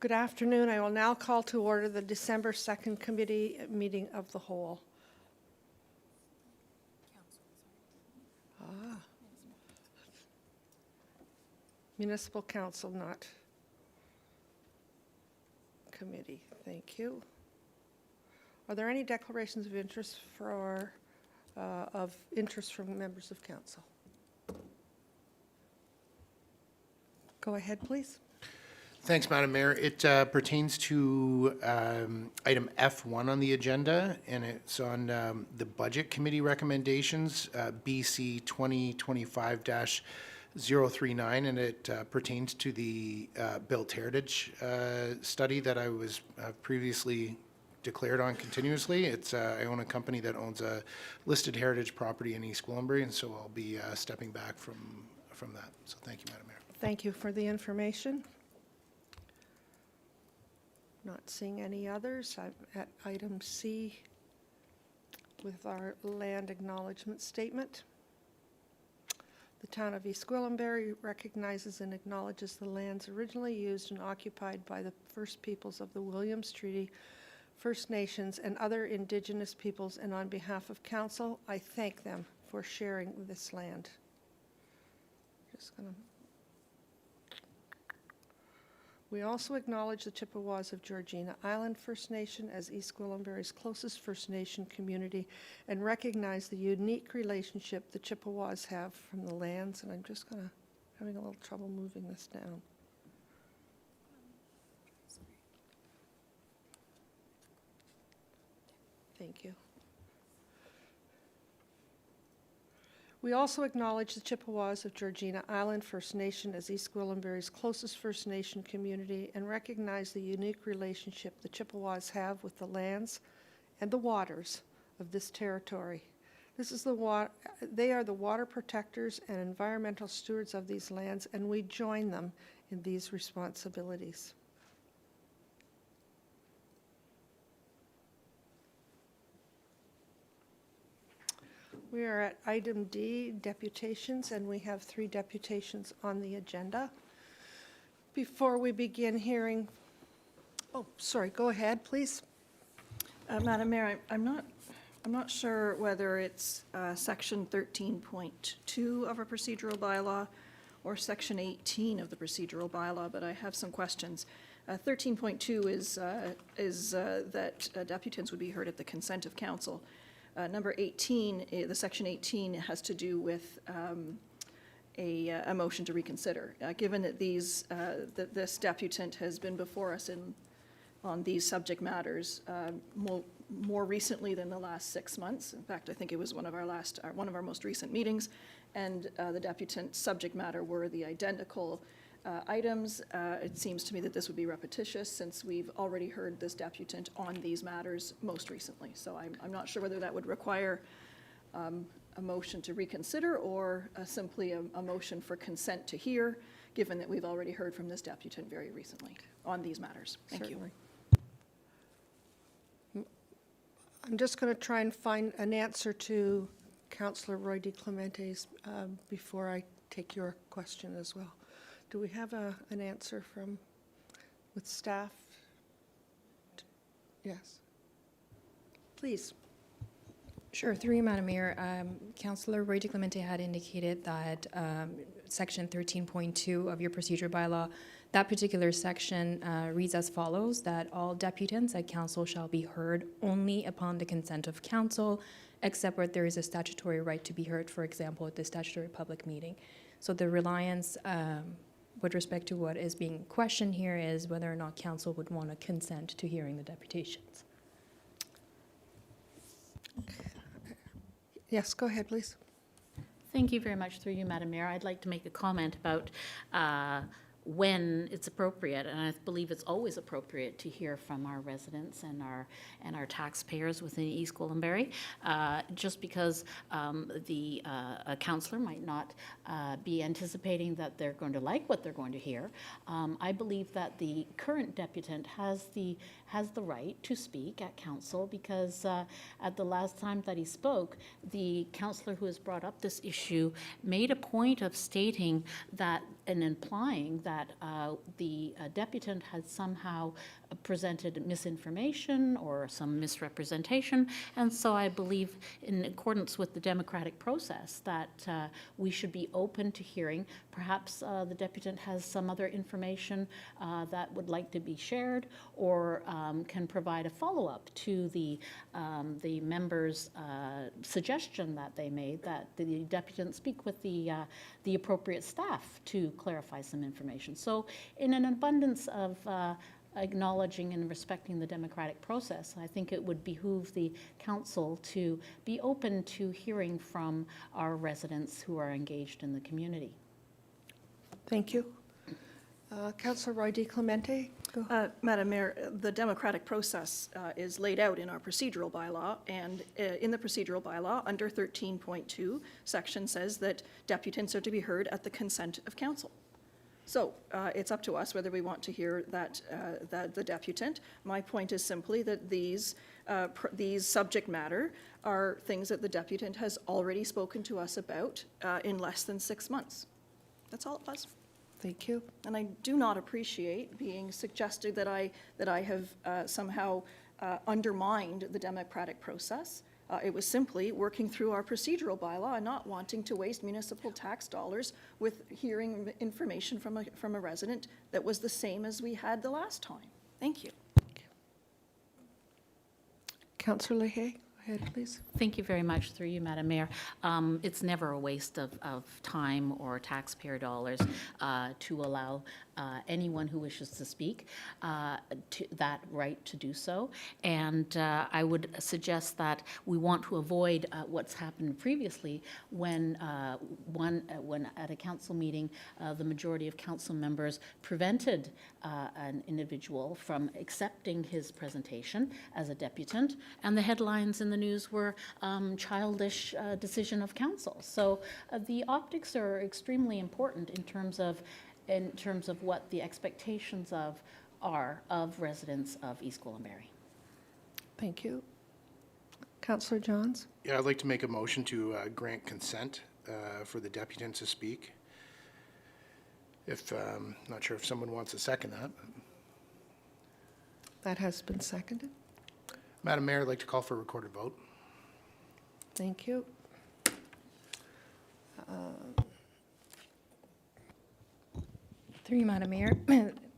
Good afternoon. I will now call to order the December 2nd Committee meeting of the whole. Municipal Council, not committee. Thank you. Are there any declarations of interest from members of council? Go ahead, please. Thanks, Madam Mayor. It pertains to item F1 on the agenda, and it's on the Budget Committee recommendations, BC 2025-039, and it pertains to the built heritage study that I was previously declared on continuously. It's I own a company that owns a listed heritage property in East Gwillimbury, and so I'll be stepping back from that. So thank you, Madam Mayor. Thank you for the information. Not seeing any others. I'm at item C with our land acknowledgement statement. The town of East Gwillimbury recognizes and acknowledges the lands originally used and occupied by the First Peoples of the Williams Treaty, First Nations, and other Indigenous peoples, and on behalf of council, I thank them for sharing this land. Just gonna. We also acknowledge the Chippewas of Georgina Island First Nation as East Gwillimbury's closest First Nation community and recognize the unique relationship the Chippewas have from the lands. And I'm just having a little trouble moving this down. Thank you. We also acknowledge the Chippewas of Georgina Island First Nation as East Gwillimbury's closest First Nation community and recognize the unique relationship the Chippewas have with the lands and the waters of this territory. They are the water protectors and environmental stewards of these lands, and we join them in these responsibilities. We are at item D, deputations, and we have 3 deputations on the agenda. Before we begin hearing, go ahead, please. Madam Mayor, I'm not sure whether it's section 13.2 of a procedural bylaw or section 18 of the procedural bylaw, but I have some questions. 13.2 is that deputants would be heard at the consent of council. Number 18, the section 18 has to do with a motion to reconsider. Given that that this deputant has been before us on these subject matters more recently than the last 6 months. In fact, I think it was one of our most recent meetings, and the deputant's subject matter were the identical items. It seems to me that this would be repetitious since we've already heard this deputant on these matters most recently. So I'm not sure whether that would require a motion to reconsider or simply a motion for consent to hear, given that we've already heard from this deputant very recently on these matters. Thank you. I'm just going to try and find an answer to Councillor Roy DeClemente's before I take your question as well. Do we have an answer with staff? Yes. Please. Sure. Through you, Madam Mayor, Councillor Roy DeClemente had indicated that section 13.2 of your procedure bylaw, that particular section reads as follows, that all deputants at council shall be heard only upon the consent of council, except where there is a statutory right to be heard, for example, at the statutory public meeting. So the reliance with respect to what is being questioned here is whether or not council would want to consent to hearing the deputations. Yes, go ahead, please. Thank you very much. Through you, Madam Mayor, I'd like to make a comment about when it's appropriate, and I believe it's always appropriate to hear from our residents and our taxpayers within East Gwillimbury. Just because a councillor might not be anticipating that they're going to like what they're going to hear, I believe that the current deputant has the right to speak at council, because at the last time that he spoke, the councillor who has brought up this issue made a point of stating that and implying that the deputant had somehow presented misinformation or some misrepresentation. And so I believe, in accordance with the democratic process, that we should be open to hearing. Perhaps the deputant has some other information that would like to be shared, or can provide a follow-up to the members' suggestion that they made, that the deputant speak with the appropriate staff to clarify some information. So in an abundance of acknowledging and respecting the democratic process, I think it would behoove the council to be open to hearing from our residents who are engaged in the community. Thank you. Councillor Roy DeClemente, go. Madam Mayor, the democratic process is laid out in our procedural bylaw, and in the procedural bylaw, under 13.2, section says that deputants are to be heard at the consent of council. So it's up to us whether we want to hear that the deputant. My point is simply that these subject matter are things that the deputant has already spoken to us about in less than 6 months. That's all it was. Thank you. And I do not appreciate being suggested that I have somehow undermined the democratic process. It was simply working through our procedural bylaw and not wanting to waste municipal tax dollars with hearing information from a resident that was the same as we had the last time. Thank you. Councillor Leahy, go ahead, please. Thank you very much, through you, Madam Mayor. It's never a waste of time or taxpayer dollars to allow anyone who wishes to speak to that right to do so. And I would suggest that we want to avoid what's happened previously when when at a council meeting, the majority of council members prevented an individual from accepting his presentation as a deputant, and the headlines in the news were childish decision of council. So the optics are extremely important in terms of what the expectations are of residents of East Gwillimbury. Thank you. Councillor Johns? Yeah, I'd like to make a motion to grant consent for the deputant to speak. If, not sure if someone wants to second that. That has been seconded. Madam Mayor, I'd like to call for a recorded vote. Thank you. Through you, Madam Mayor,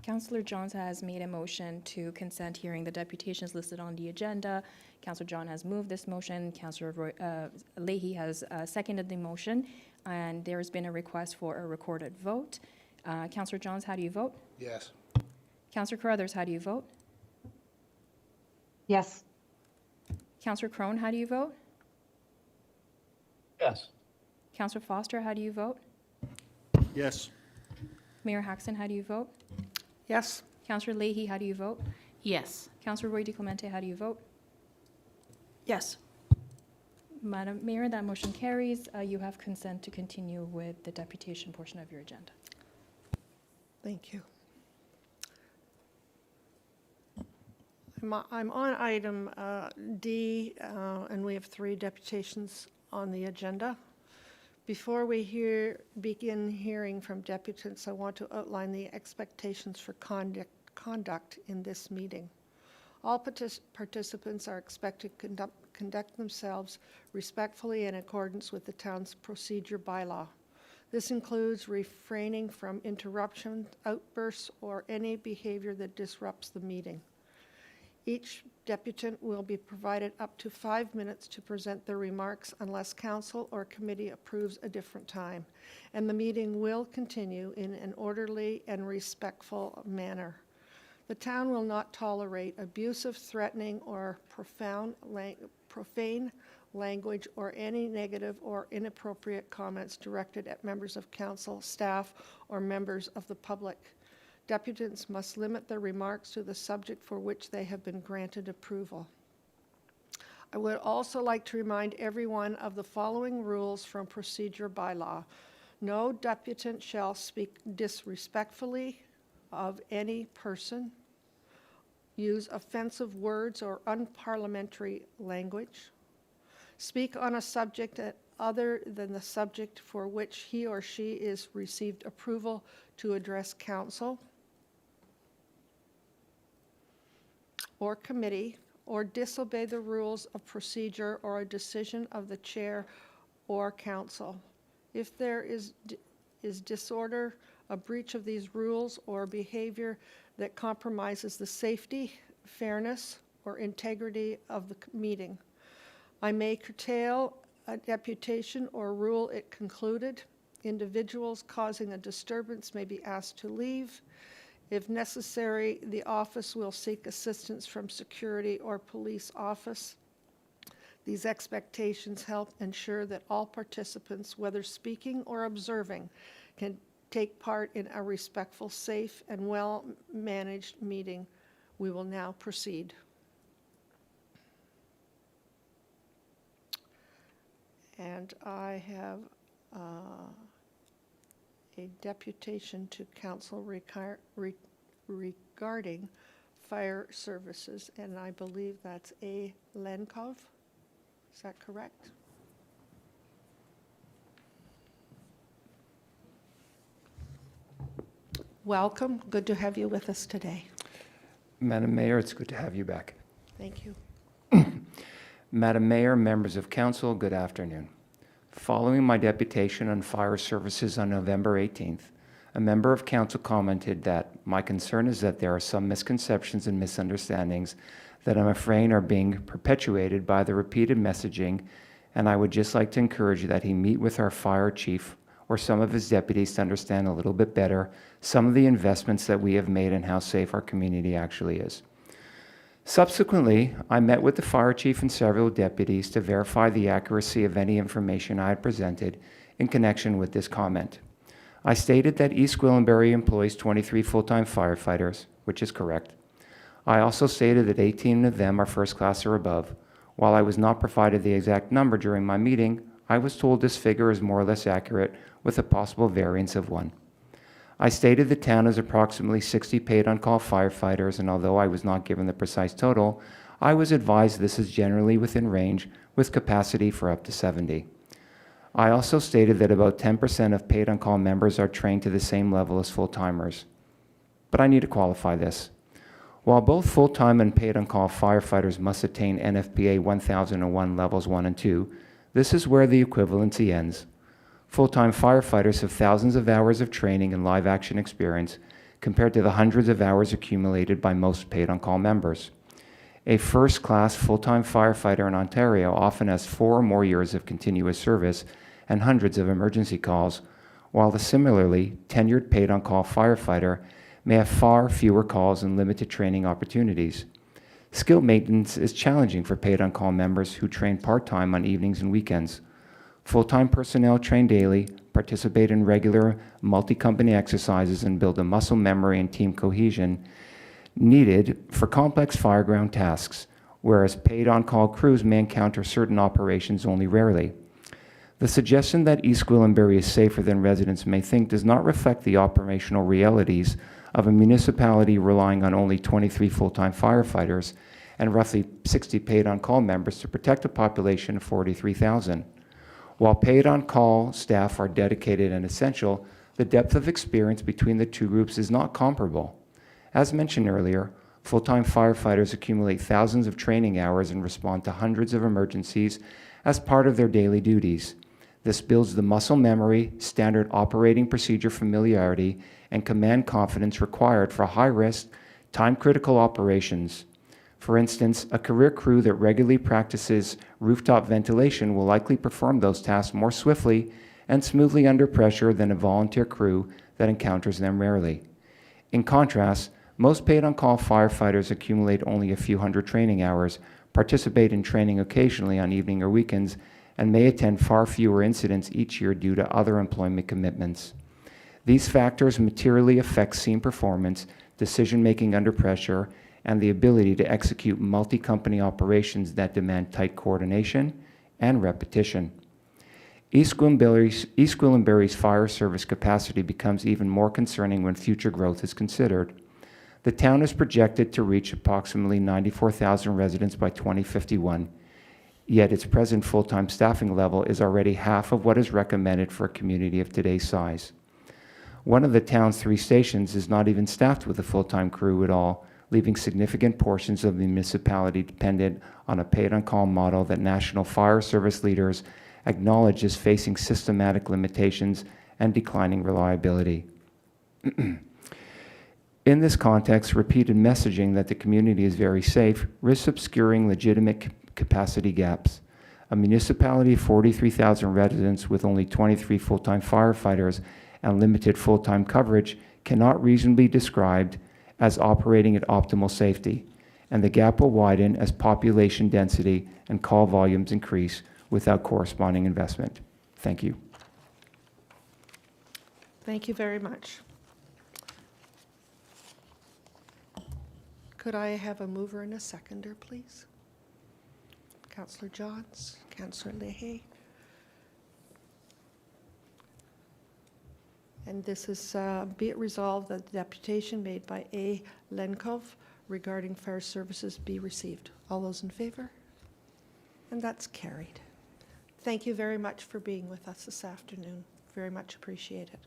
Councillor Johns has made a motion to consent hearing the deputations listed on the agenda. Councillor John has moved this motion. Councillor Leahy has seconded the motion, and there has been a request for a recorded vote. Councillor Johns, how do you vote? Yes. Councillor Carruthers, how do you vote? Yes. Councillor Crone, how do you vote? Yes. Councillor Foster, how do you vote? Yes. Mayor Haxton, how do you vote? Yes. Councillor Leahy, how do you vote? Yes. Councillor Roy DeClemente, how do you vote? Yes. Madam Mayor, that motion carries. You have consent to continue with the deputation portion of your agenda. Thank you. I'm on item D, and we have 3 deputations on the agenda. Before we begin hearing from deputants, I want to outline the expectations for conduct in this meeting. All participants are expected to conduct themselves respectfully in accordance with the town's procedure bylaw. This includes refraining from interruptions, outbursts, or any behavior that disrupts the meeting. Each deputant will be provided up to 5 minutes to present their remarks unless council or committee approves a different time, and the meeting will continue in an orderly and respectful manner. The town will not tolerate abusive, threatening, or profane language or any negative or inappropriate comments directed at members of council, staff, or members of the public. Deputants must limit their remarks to the subject for which they have been granted approval. I would also like to remind everyone of the following rules from procedure bylaw. No deputant shall speak disrespectfully of any person, use offensive words or unparliamentary language, speak on a subject other than the subject for which he or she is received approval to address council or committee, or disobey the rules of procedure or a decision of the chair or council. If there is disorder, a breach of these rules, or behavior that compromises the safety, fairness, or integrity of the meeting, I may curtail a deputation or rule it concluded. Individuals causing a disturbance may be asked to leave. If necessary, the office will seek assistance from security or police office. These expectations help ensure that all participants, whether speaking or observing, can take part in a respectful, safe, and well-managed meeting. We will now proceed. And I have a deputation to council regarding fire services, and I believe that's a Lenkov. Is that correct? Welcome. Good to have you with us today. Madam Mayor, it's good to have you back. Thank you. Madam Mayor, members of council, good afternoon. Following my deputation on fire services on November 18th, a member of council commented that my concern is that there are some misconceptions and misunderstandings that I'm afraid are being perpetuated by the repeated messaging, and I would just like to encourage that he meet with our fire chief or some of his deputies to understand a little bit better some of the investments that we have made and how safe our community actually is. Subsequently, I met with the fire chief and several deputies to verify the accuracy of any information I had presented in connection with this comment. I stated that East Gwillimbury employs 23 full-time firefighters, which is correct. I also stated that 18 of them are first class or above. While I was not provided the exact number during my meeting, I was told this figure is more or less accurate with a possible variance of 1. I stated the town has approximately 60 paid-on-call firefighters, and although I was not given the precise total, I was advised this is generally within range with capacity for up to 70. I also stated that about 10% of paid-on-call members are trained to the same level as full-timers. But I need to qualify this. While both full-time and paid-on-call firefighters must attain NFPA 1001 levels 1 and 2, this is where the equivalency ends. Full-time firefighters have thousands of hours of training and live action experience compared to the hundreds of hours accumulated by most paid-on-call members. A first-class full-time firefighter in Ontario often has 4 or more years of continuous service and hundreds of emergency calls, while the similarly tenured paid-on-call firefighter may have far fewer calls and limited training opportunities. Skill maintenance is challenging for paid-on-call members who train part-time on evenings and weekends. Full-time personnel train daily, participate in regular multi-company exercises, and build the muscle memory and team cohesion needed for complex fireground tasks, whereas paid-on-call crews may encounter certain operations only rarely. The suggestion that East Gwillimbury is safer than residents may think does not reflect the operational realities of a municipality relying on only 23 full-time firefighters and roughly 60 paid-on-call members to protect a population of 43,000. While paid-on-call staff are dedicated and essential, the depth of experience between the two groups is not comparable. As mentioned earlier, full-time firefighters accumulate thousands of training hours and respond to hundreds of emergencies as part of their daily duties. This builds the muscle memory, standard operating procedure familiarity, and command confidence required for high-risk, time-critical operations. For instance, a career crew that regularly practices rooftop ventilation will likely perform those tasks more swiftly and smoothly under pressure than a volunteer crew that encounters them rarely. In contrast, most paid-on-call firefighters accumulate only a few hundred training hours, participate in training occasionally on evening or weekends, and may attend far fewer incidents each year due to other employment commitments. These factors materially affect scene performance, decision-making under pressure, and the ability to execute multi-company operations that demand tight coordination and repetition. East Gwillimbury's fire service capacity becomes even more concerning when future growth is considered. The town is projected to reach approximately 94,000 residents by 2051. yet its present full-time staffing level is already half of what is recommended for a community of today's size. One of the town's 3 stations is not even staffed with a full-time crew at all, leaving significant portions of the municipality dependent on a paid-on-call model that national fire service leaders acknowledge is facing systematic limitations and declining reliability. In this context, repeated messaging that the community is very safe risks obscuring legitimate capacity gaps. A municipality of 43,000 residents with only 23 full-time firefighters and limited full-time coverage cannot reasonably be described as operating at optimal safety, and the gap will widen as population density and call volumes increase without corresponding investment. Thank you. Thank you very much. Could I have a mover and a seconder, please? Councillor Johns, Councillor Leahy. And this is, be it resolved that the deputation made by A. Lenkov regarding fire services be received. All those in favor? And that's carried. Thank you very much for being with us this afternoon. Very much appreciated.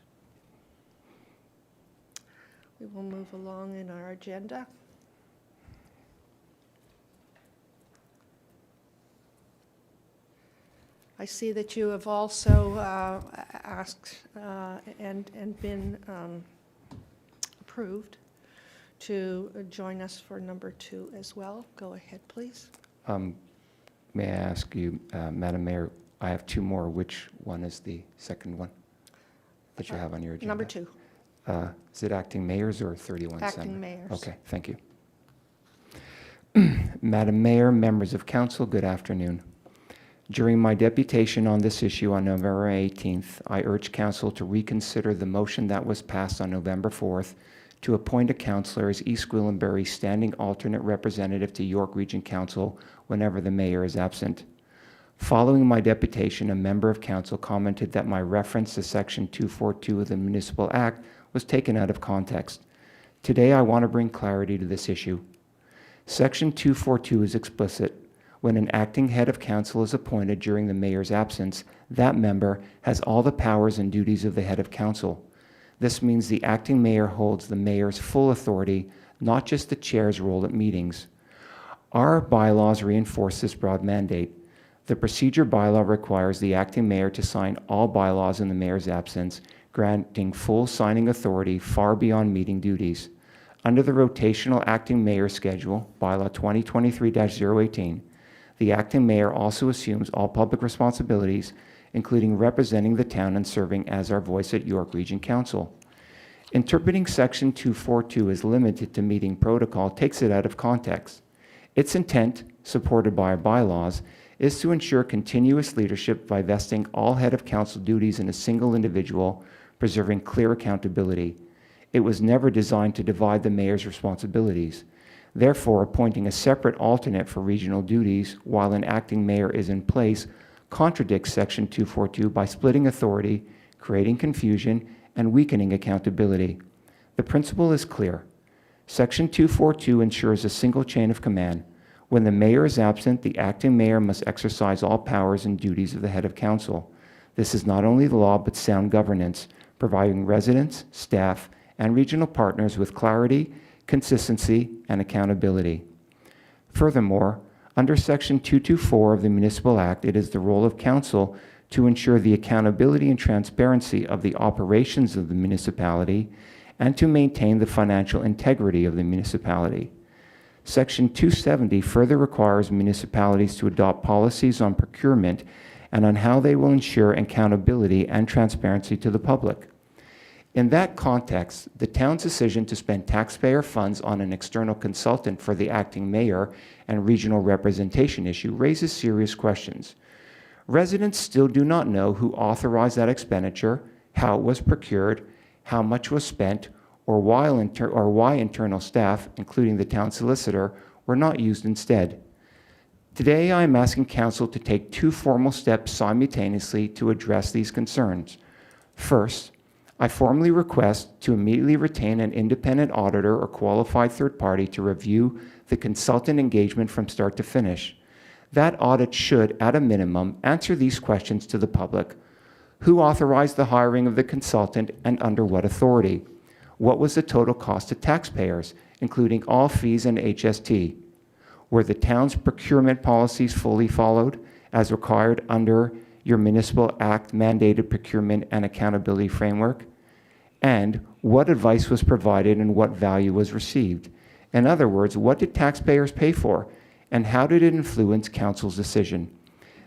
We will move along in our agenda. I see that you have also asked and been approved to join us for number 2 as well. Go ahead, please. May I ask you, Madam Mayor, I have 2 more. Which one is the second one that you have on your agenda? Number 2. Is it acting mayors or 31 Acting December? mayors. Okay, thank you. Madam Mayor, members of council, good afternoon. During my deputation on this issue on November 18th, I urged council to reconsider the motion that was passed on November 4th to appoint a councillor as East Gwillimbury standing alternate representative to York Region Council whenever the mayor is absent. Following my deputation, a member of council commented that my reference to Section 242 of the Municipal Act was taken out of context. Today, I want to bring clarity to this issue. Section 242 is explicit. When an acting head of council is appointed during the mayor's absence, that member has all the powers and duties of the head of council. This means the acting mayor holds the mayor's full authority, not just the chair's role at meetings. Our bylaws reinforce this broad mandate. The procedure bylaw requires the acting mayor to sign all bylaws in the mayor's absence, granting full signing authority far beyond meeting duties. Under the rotational acting mayor schedule, bylaw 2023-018, the acting mayor also assumes all public responsibilities, including representing the town and serving as our voice at York Region Council. Interpreting Section 242 as limited to meeting protocol takes it out of context. Its intent, supported by our bylaws, is to ensure continuous leadership by vesting all head of council duties in a single individual, preserving clear accountability. It was never designed to divide the mayor's responsibilities. Therefore, appointing a separate alternate for regional duties while an acting mayor is in place contradicts Section 242 by splitting authority, creating confusion, and weakening accountability. The principle is clear. Section 242 ensures a single chain of command. When the mayor is absent, the acting mayor must exercise all powers and duties of the head of council. This is not only the law, but sound governance, providing residents, staff, and regional partners with clarity, consistency, and accountability. Furthermore, under Section 224 of the Municipal Act, it is the role of council to ensure the accountability and transparency of the operations of the municipality and to maintain the financial integrity of the municipality. Section 270 further requires municipalities to adopt policies on procurement and on how they will ensure accountability and transparency to the public. In that context, the town's decision to spend taxpayer funds on an external consultant for the acting mayor and regional representation issue raises serious questions. Residents still do not know who authorized that expenditure, how it was procured, how much was spent, or why internal staff, including the town solicitor, were not used instead. Today, I am asking council to take 2 formal steps simultaneously to address these concerns. First, I formally request to immediately retain an independent auditor or qualified third party to review the consultant engagement from start to finish. That audit should, at a minimum, answer these questions to the public. Who authorized the hiring of the consultant and under what authority? What was the total cost to taxpayers, including all fees and HST? Were the town's procurement policies fully followed as required under your Municipal Act mandated procurement and accountability framework? And what advice was provided and what value was received? In other words, what did taxpayers pay for and how did it influence council's decision?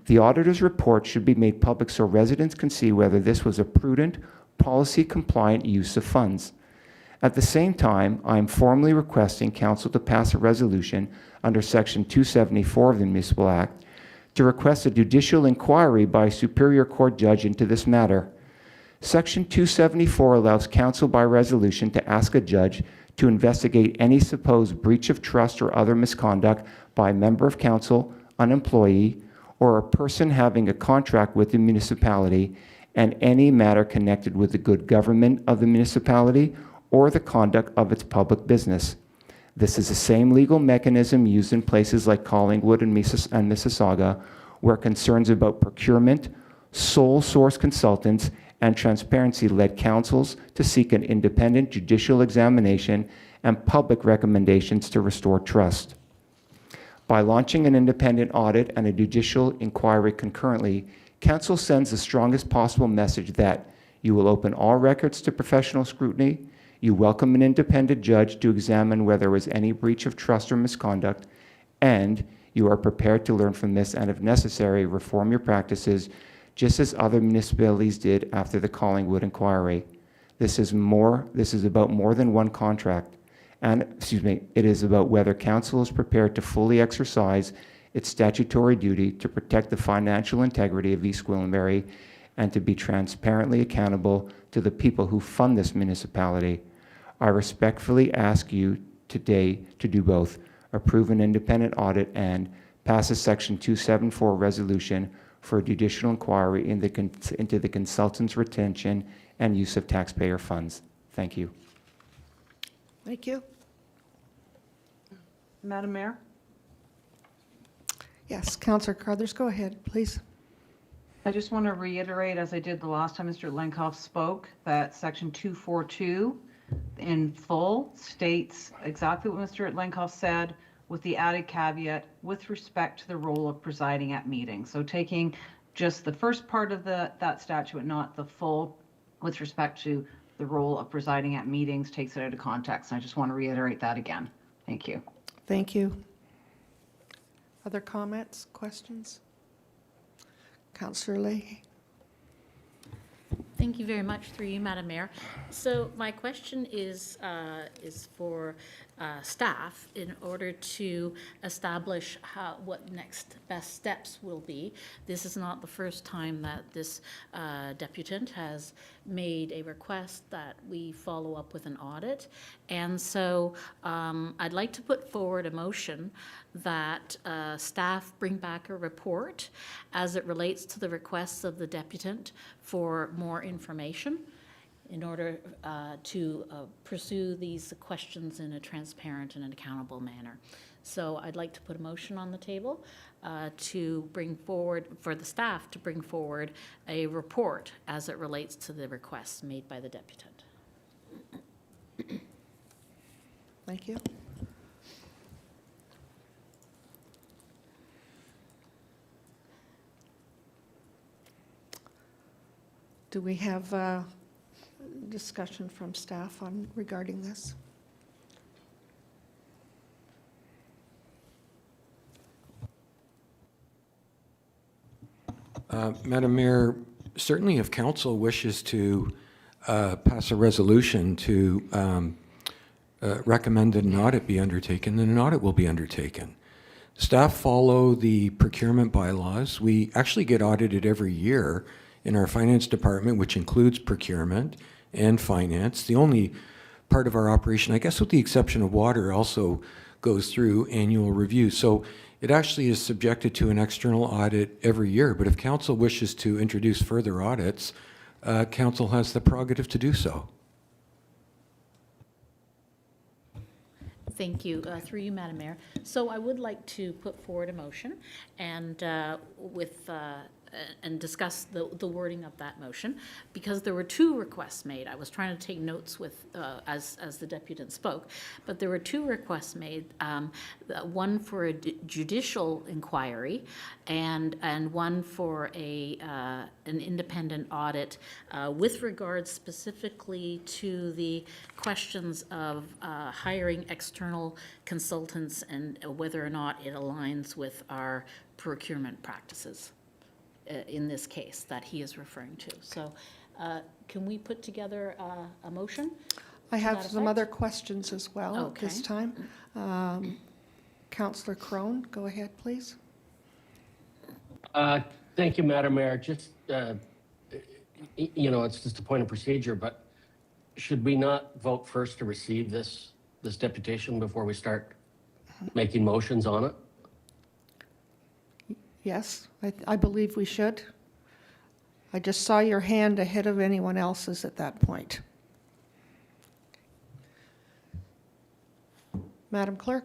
The auditor's report should be made public so residents can see whether this was a prudent, policy-compliant use of funds. At the same time, I am formally requesting council to pass a resolution under Section 274 of the Municipal Act to request a judicial inquiry by a Superior Court judge into this matter. Section 274 allows council by resolution to ask a judge to investigate any supposed breach of trust or other misconduct by a member of council, an employee, or a person having a contract with the municipality, and any matter connected with the good government of the municipality or the conduct of its public business. This is the same legal mechanism used in places like Collingwood and Mississauga, where concerns about procurement, sole source consultants, and transparency led councils to seek an independent judicial examination and public recommendations to restore trust. By launching an independent audit and a judicial inquiry concurrently, council sends the strongest possible message that you will open all records to professional scrutiny, you welcome an independent judge to examine whether there was any breach of trust or misconduct, and you are prepared to learn from this and, if necessary, reform your practices, just as other municipalities did after the Collingwood inquiry. This is about more than one contract. And, it is about whether council is prepared to fully exercise its statutory duty to protect the financial integrity of East Gwillimbury and to be transparently accountable to the people who fund this municipality. I respectfully ask you today to do both, approve an independent audit and pass a Section 274 resolution for a judicial inquiry into the consultant's retention and use of taxpayer funds. Thank you. Thank you. Madam Mayor? Yes, Councillor Carruthers, go ahead, please. I just want to reiterate, as I did the last time Mr. Lenkov spoke, that Section 242 in full states exactly what Mr. Lenkov said, with the added caveat with respect to the role of presiding at meetings. So taking just the first part of that statute and not the full with respect to the role of presiding at meetings takes it out of context. And I just want to reiterate that again. Thank you. Thank you. Other comments, questions? Councillor Leahy. Thank you very much, through you, Madam Mayor. So my question is for staff in order to establish what next best steps will be. This is not the first time that this deputant has made a request that we follow up with an audit. And so I'd like to put forward a motion that staff bring back a report as it relates to the requests of the deputant for more information in order to pursue these questions in a transparent and an accountable manner. So I'd like to put a motion on the table to bring forward, for the staff to bring forward a report as it relates to the requests made by the deputant. Thank you. Do we have discussion from staff on regarding this? Madam Mayor, certainly if council wishes to pass a resolution to recommend that an audit be undertaken, then an audit will be undertaken. Staff follow the procurement bylaws. We actually get audited every year in our finance department, which includes procurement and finance. The only part of our operation, I guess with the exception of water, also goes through annual review. So it actually is subjected to an external audit every year. But if council wishes to introduce further audits, council has the prerogative to do so. Thank you. Through you, Madam Mayor. So I would like to put forward a motion and and discuss the wording of that motion, because there were two requests made. I was trying to take notes with, as the deputant spoke, but there were two requests made, one for a judicial inquiry and one for an independent audit with regards specifically to the questions of hiring external consultants and whether or not it aligns with our procurement practices in this case that he is referring to. So can we put together a motion? I to have that some effect? other questions as well at this Okay. time. Councillor Crone, go ahead, please. Thank you, Madam Mayor. Just, it's just a point of procedure, but should we not vote first to receive this deputation before we start making motions on it? Yes, I believe we should. I just saw your hand ahead of anyone else's at that point. Madam Clerk?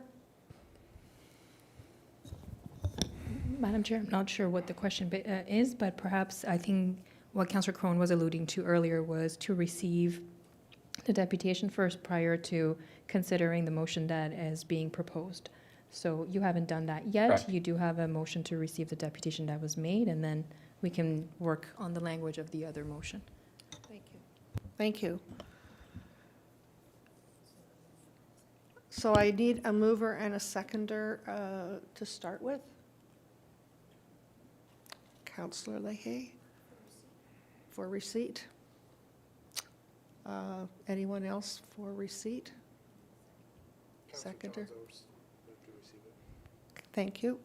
Madam Chair, I'm not sure what the question is, but perhaps I think what Councillor Crone was alluding to earlier was to receive the deputation first prior to considering the motion that is being proposed. So you haven't done that yet. Correct. You do have a motion to receive the deputation that was made, and then we can work on the language of the other motion. Thank you. Thank you. So I need a mover and a seconder to start with. Councillor Leahy for receipt. Anyone else for receipt? Seconder. Thank you.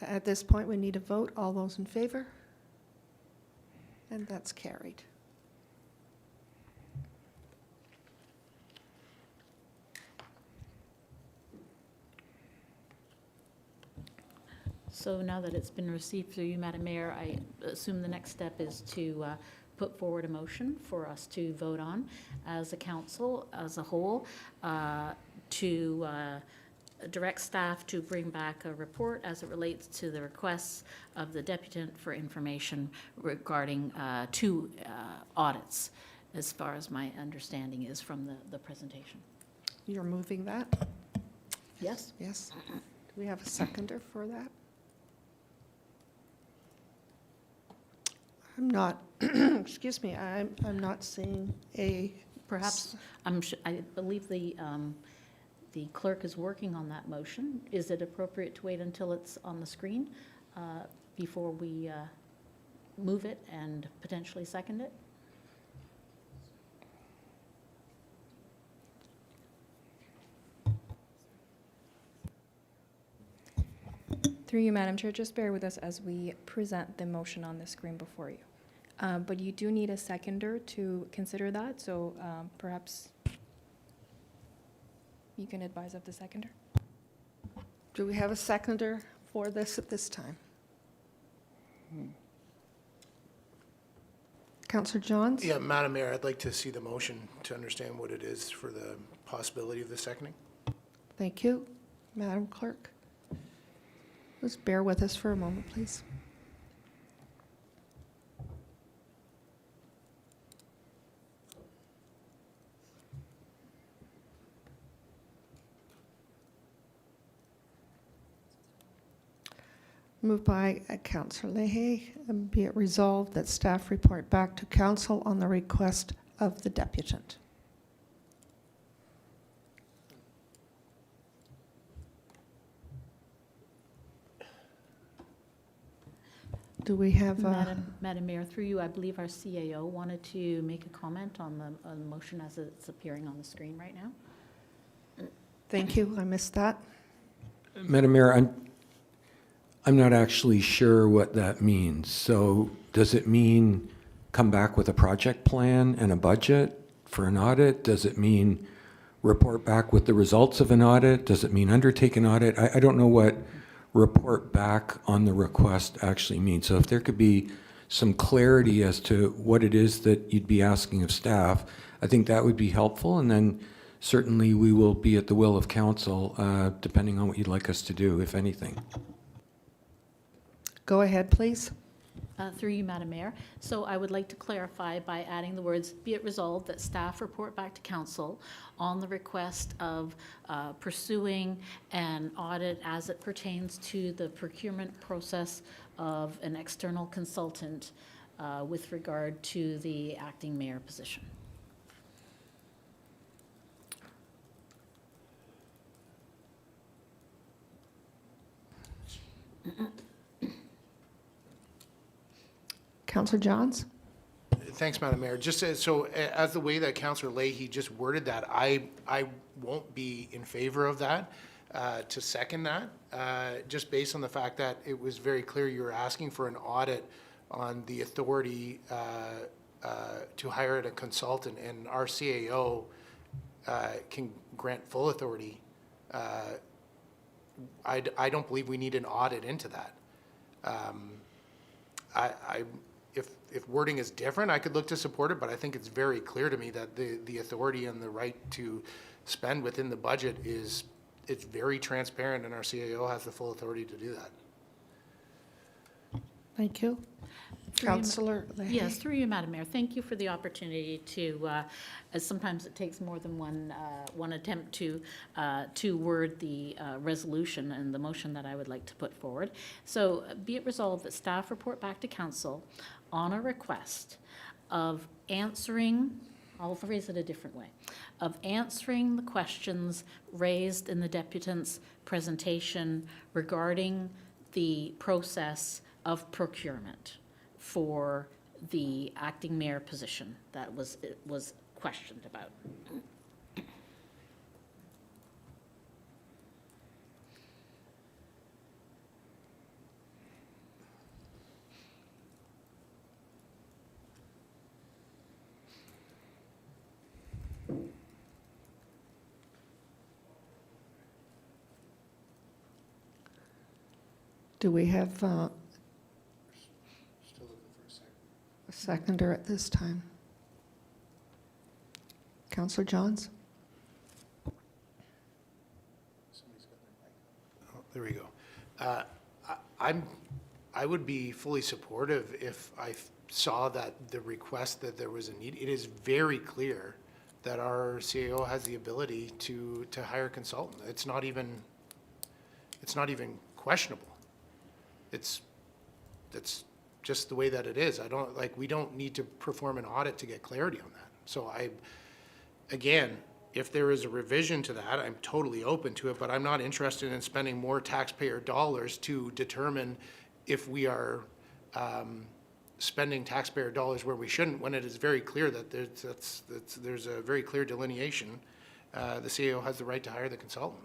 At this point, we need a vote. All those in favor? And that's carried. So now that it's been received through you, Madam Mayor, I assume the next step is to put forward a motion for us to vote on as a council, as a whole, to direct staff to bring back a report as it relates to the requests of the deputant for information regarding two audits, as far as my understanding is from the presentation. You're moving that? Yes? Yes. Do we have a seconder for that? I'm not, excuse me, I'm not seeing a, Perhaps, I believe the clerk is working on that motion. Is it appropriate to wait until it's on the screen before we move it and potentially second it? Through you, Madam Chair, just bear with us as we present the motion on the screen before you. But you do need a seconder to consider that, so perhaps you can advise of the seconder. do we have a seconder for this at this time? Councillor Johns? Yeah, Madam Mayor, I'd like to see the motion to understand what it is for the possibility of the seconding. Thank you. Madam Clerk? Just bear with us for a moment, please. Moved by Councillor Leahy, and be it resolved that staff report back to council on the request of the deputant. Do we have a, Madam Mayor, through you, I believe our CAO wanted to make a comment on the motion as it's appearing on the screen right now. thank you, I missed that. Madam Mayor, I'm not actually sure what that means. So does it mean come back with a project plan and a budget for an audit? Does it mean report back with the results of an audit? Does it mean undertake an audit? I don't know what report back on the request actually means. So if there could be some clarity as to what it is that you'd be asking of staff, I think that would be helpful. And then certainly we will be at the will of council, depending on what you'd like us to do, if anything. Go ahead, please. Through you, Madam Mayor. So I would like to clarify by adding the words, be it resolved that staff report back to council on the request of pursuing an audit as it pertains to the procurement process of an external consultant with regard to the acting mayor position. Councillor Johns? Thanks, Madam Mayor. Just as the way that Councillor Leahy just worded that, I won't be in favor of that, to second that, just based on the fact that it was very clear you were asking for an audit on the authority to hire a consultant, and our CAO can grant full authority. I don't believe we need an audit into that. If wording is different, I could look to support it, but I think it's very clear to me that the authority and the right to spend within the budget it's very transparent, and our CAO has the full authority to do that. Thank you. Councillor Leahy? Yes, through you, Madam Mayor. Thank you for the opportunity to, as sometimes it takes more than one attempt to word the resolution and the motion that I would like to put forward. So be it resolved that staff report back to council on a request of answering, I'll phrase it a different way, of answering the questions raised in the deputant's presentation regarding the process of procurement for the acting mayor position that was questioned about. Do we have a seconder at this time? Councillor Johns? Oh, there we go. I would be fully supportive if I saw that the request that there was a need. It is very clear that our CAO has the ability to hire a consultant. It's not even questionable. That's just the way that it is. We don't need to perform an audit to get clarity on that. So again, if there is a revision to that, I'm totally open to it, but I'm not interested in spending more taxpayer dollars to determine if we are spending taxpayer dollars where we shouldn't, when it is very clear that there's a very clear delineation. The CAO has the right to hire the consultant.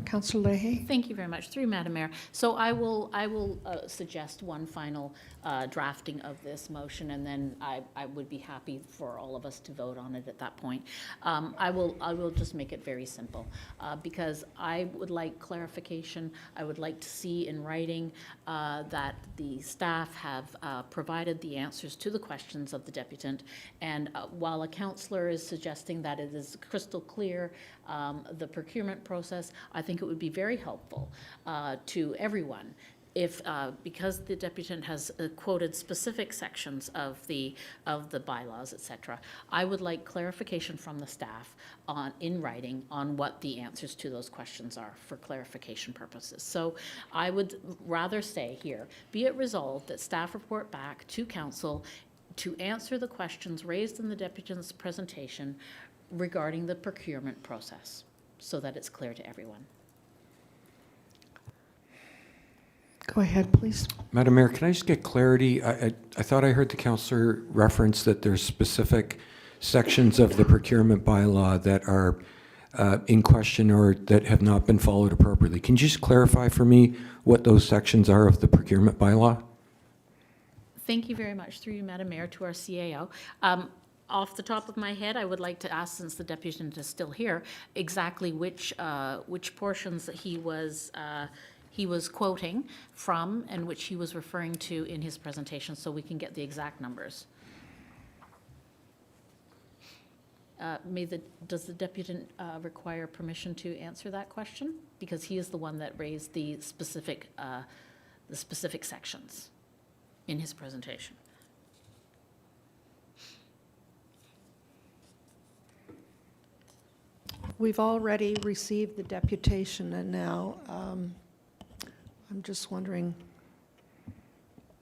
Councillor Leahy? Thank you very much. Through you, Madam Mayor. So I will suggest one final drafting of this motion, and then I would be happy for all of us to vote on it at that point. I will just make it very simple, because I would like clarification. I would like to see in writing that the staff have provided the answers to the questions of the deputant, and while a councillor is suggesting that it is crystal clear, the procurement process, I think it would be very helpful to everyone if, because the deputant has quoted specific sections of the bylaws, et cetera, I would like clarification from the staff in writing on what the answers to those questions are for clarification purposes. So I would rather say here, be it resolved that staff report back to council to answer the questions raised in the deputant's presentation regarding the procurement process, so that it's clear to everyone. Go ahead, please. Madam Mayor, can I just get clarity? I thought I heard the councillor reference that there's specific sections of the procurement bylaw that are in question or that have not been followed appropriately. Can you just clarify for me what those sections are of the procurement bylaw? Thank you very much. Through you, Madam Mayor, to our CAO. Off the top of my head, I would like to ask, since the deputant is still here, exactly which portions that he he was quoting from and which he was referring to in his presentation, so we can get the exact numbers. Does the deputant require permission to answer that question? Because he is the one that raised the specific sections in his presentation. We've already received the deputation, and now I'm just wondering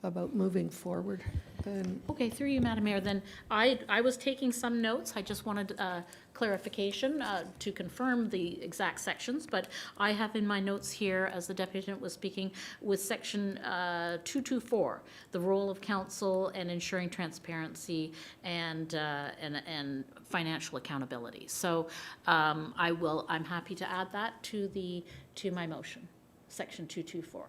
about moving forward. And Okay, through you, Madam Mayor, then I was taking some notes. I just wanted clarification to confirm the exact sections, but I have in my notes here, as the deputant was speaking, with section 224, the role of council and ensuring transparency and financial accountability. So I'm happy to add that to my motion, section 224.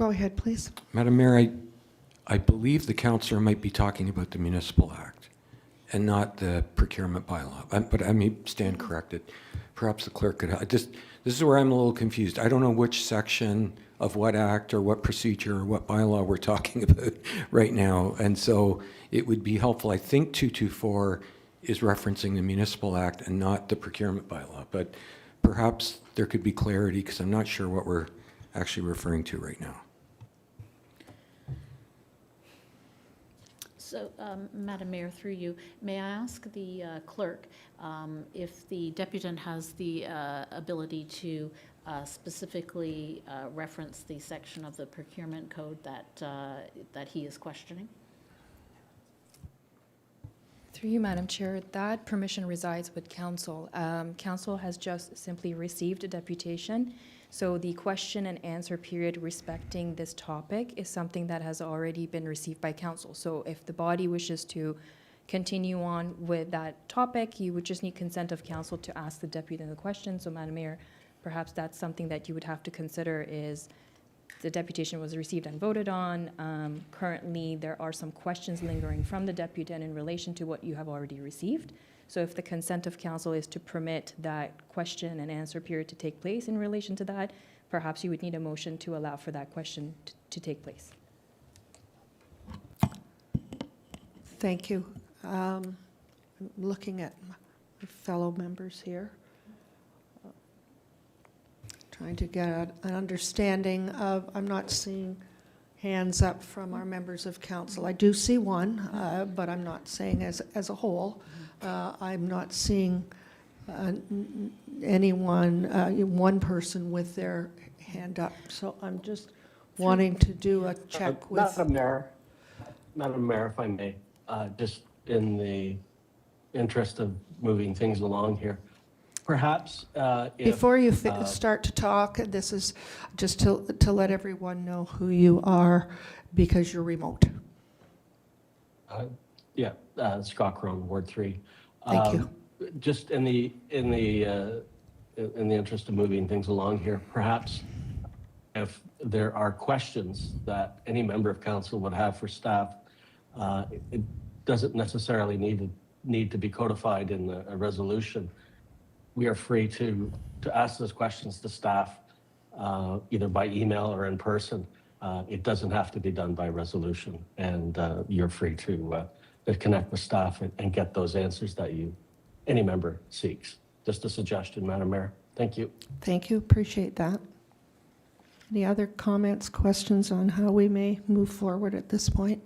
go ahead, please. Madam Mayor, I believe the councillor might be talking about the Municipal Act and not the procurement bylaw, but I may stand corrected. Perhaps the clerk could, this is where I'm a little confused. I don't know which section of what act or what procedure or what bylaw we're talking about right now. And so it would be helpful, I think 224 is referencing the Municipal Act and not the procurement bylaw, but perhaps there could be clarity because I'm not sure what we're actually referring to right now. So, Madam Mayor, through you, may I ask the clerk if the deputant has the ability to specifically reference the section of the procurement code that he is questioning? Through you, Madam Chair, that permission resides with council. Council has just simply received a deputation, so the question and answer period respecting this topic is something that has already been received by council. So if the body wishes to continue on with that topic, you would just need consent of council to ask the deputant the question. So, Madam Mayor, perhaps that's something that you would have to consider is the deputation was received and voted on. Currently, there are some questions lingering from the deputant in relation to what you have already received. So if the consent of council is to permit that question and answer period to take place in relation to that, perhaps you would need a motion to allow for that question to take place. Thank you. I'm looking at my fellow members here, trying to get an understanding of, I'm not seeing hands up from our members of council. I do see one, but I'm not saying as a whole. I'm not seeing anyone, one person with their hand up. So I'm just wanting to do a check with. Madam Mayor, if I may, just in the interest of moving things along here, perhaps if... Before you start to talk, this is just to let everyone know who you are because you're remote. Scott Crone, Ward 3. Thank you. Just in the interest of moving things along here, perhaps if there are questions that any member of council would have for staff, it doesn't necessarily need to be codified in a resolution. We are free to ask those questions to staff either by email or in person. It doesn't have to be done by resolution, and you're free to connect with staff and get those answers that any member seeks. Just a suggestion, Madam Mayor. Thank you. Thank you, appreciate that. Any other comments, questions on how we may move forward at this point?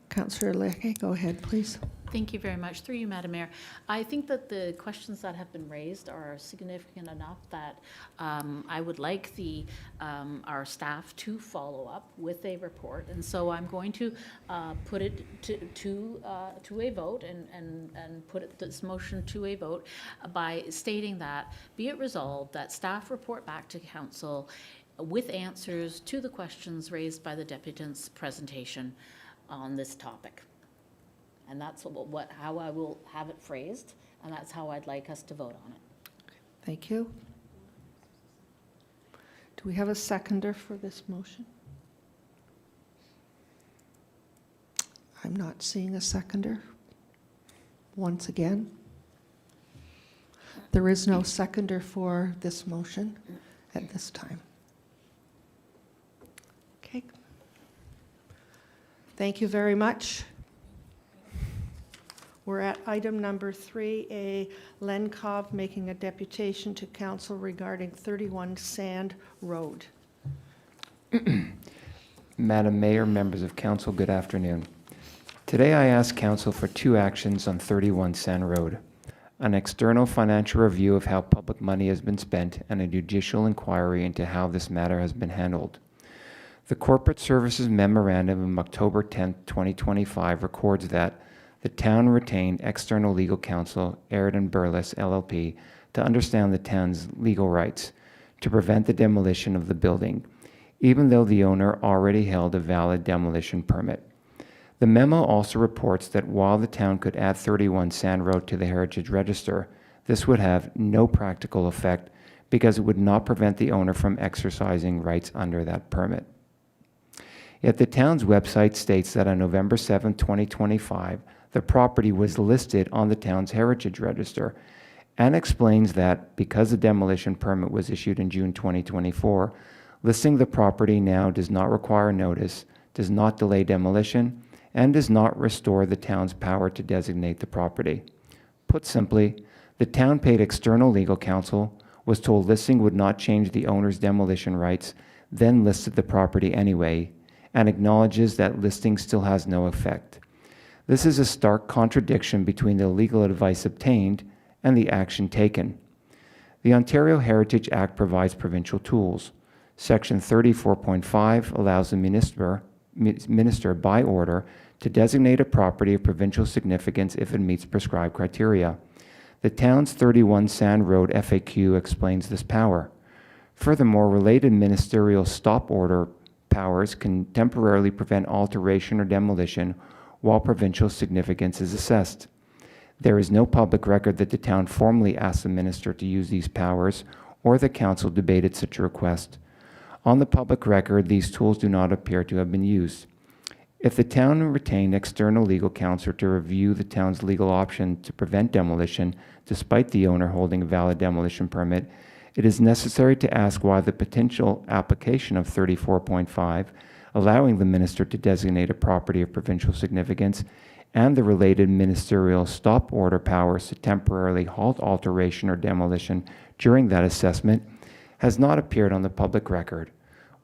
Councillor Lenkov, go ahead, please. Thank you very much. Through you, Madam Mayor. I think that the questions that have been raised are significant enough that I would like our staff to follow up with a report. And so I'm going to put it to a vote and put this motion to a vote by stating that, be it resolved that staff report back to council with answers to the questions raised by the deputant's presentation on this topic. And that's how I will have it phrased, and that's how I'd like us to vote on it. Thank you. Do we have a seconder for this motion? I'm not seeing a seconder. Once again. There is no seconder for this motion at this time. Okay. Thank you very much. We're at item number 3A, Lenkov making a deputation to council regarding 31 Sand Road. Madam Mayor, members of council, good afternoon. Today I ask council for two actions on 31 Sand Road: an external financial review of how public money has been spent and a judicial inquiry into how this matter has been handled. The Corporate Services Memorandum of October 10, 2025 records that the town retained external legal counsel, Aird & Burles LLP, to understand the town's legal rights to prevent the demolition of the building, even though the owner already held a valid demolition permit. The memo also reports that while the town could add 31 Sand Road to the Heritage Register, this would have no practical effect because it would not prevent the owner from exercising rights under that permit. Yet the town's website states that on November 7, 2025, the property was listed on the town's Heritage Register and explains that because the demolition permit was issued in June 2024, listing the property now does not require notice, does not delay demolition, and does not restore the town's power to designate the property. Put simply, the town paid external legal counsel, was told listing would not change the owner's demolition rights, then listed the property anyway, and acknowledges that listing still has no effect. This is a stark contradiction between the legal advice obtained and the action taken. The Ontario Heritage Act provides provincial tools. Section 34.5 allows the minister by order to designate a property of provincial significance if it meets prescribed criteria. The town's 31 Sand Road FAQ explains this power. Furthermore, related ministerial stop order powers can temporarily prevent alteration or demolition while provincial significance is assessed. There is no public record that the town formally asked the minister to use these powers or the council debated such a request. On the public record, these tools do not appear to have been used. If the town retained external legal counsel to review the town's legal option to prevent demolition, despite the owner holding a valid demolition permit, it is necessary to ask why the potential application of 34.5, allowing the minister to designate a property of provincial significance, and the related ministerial stop order powers to temporarily halt alteration or demolition during that assessment, has not appeared on the public record.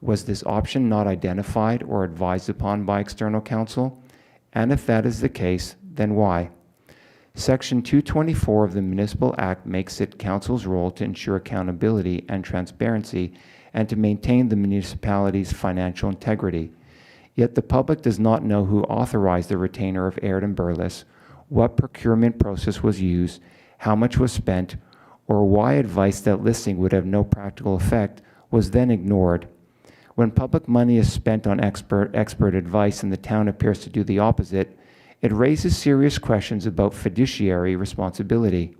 Was this option not identified or advised upon by external counsel? And if that is the case, then why? Section 224 of the Municipal Act makes it council's role to ensure accountability and transparency and to maintain the municipality's financial integrity. Yet the public does not know who authorized the retainer of Aird & Burles, what procurement process was used, how much was spent, or why advice that listing would have no practical effect was then ignored. When public money is spent on expert advice and the town appears to do the opposite, it raises serious questions about fiduciary responsibility.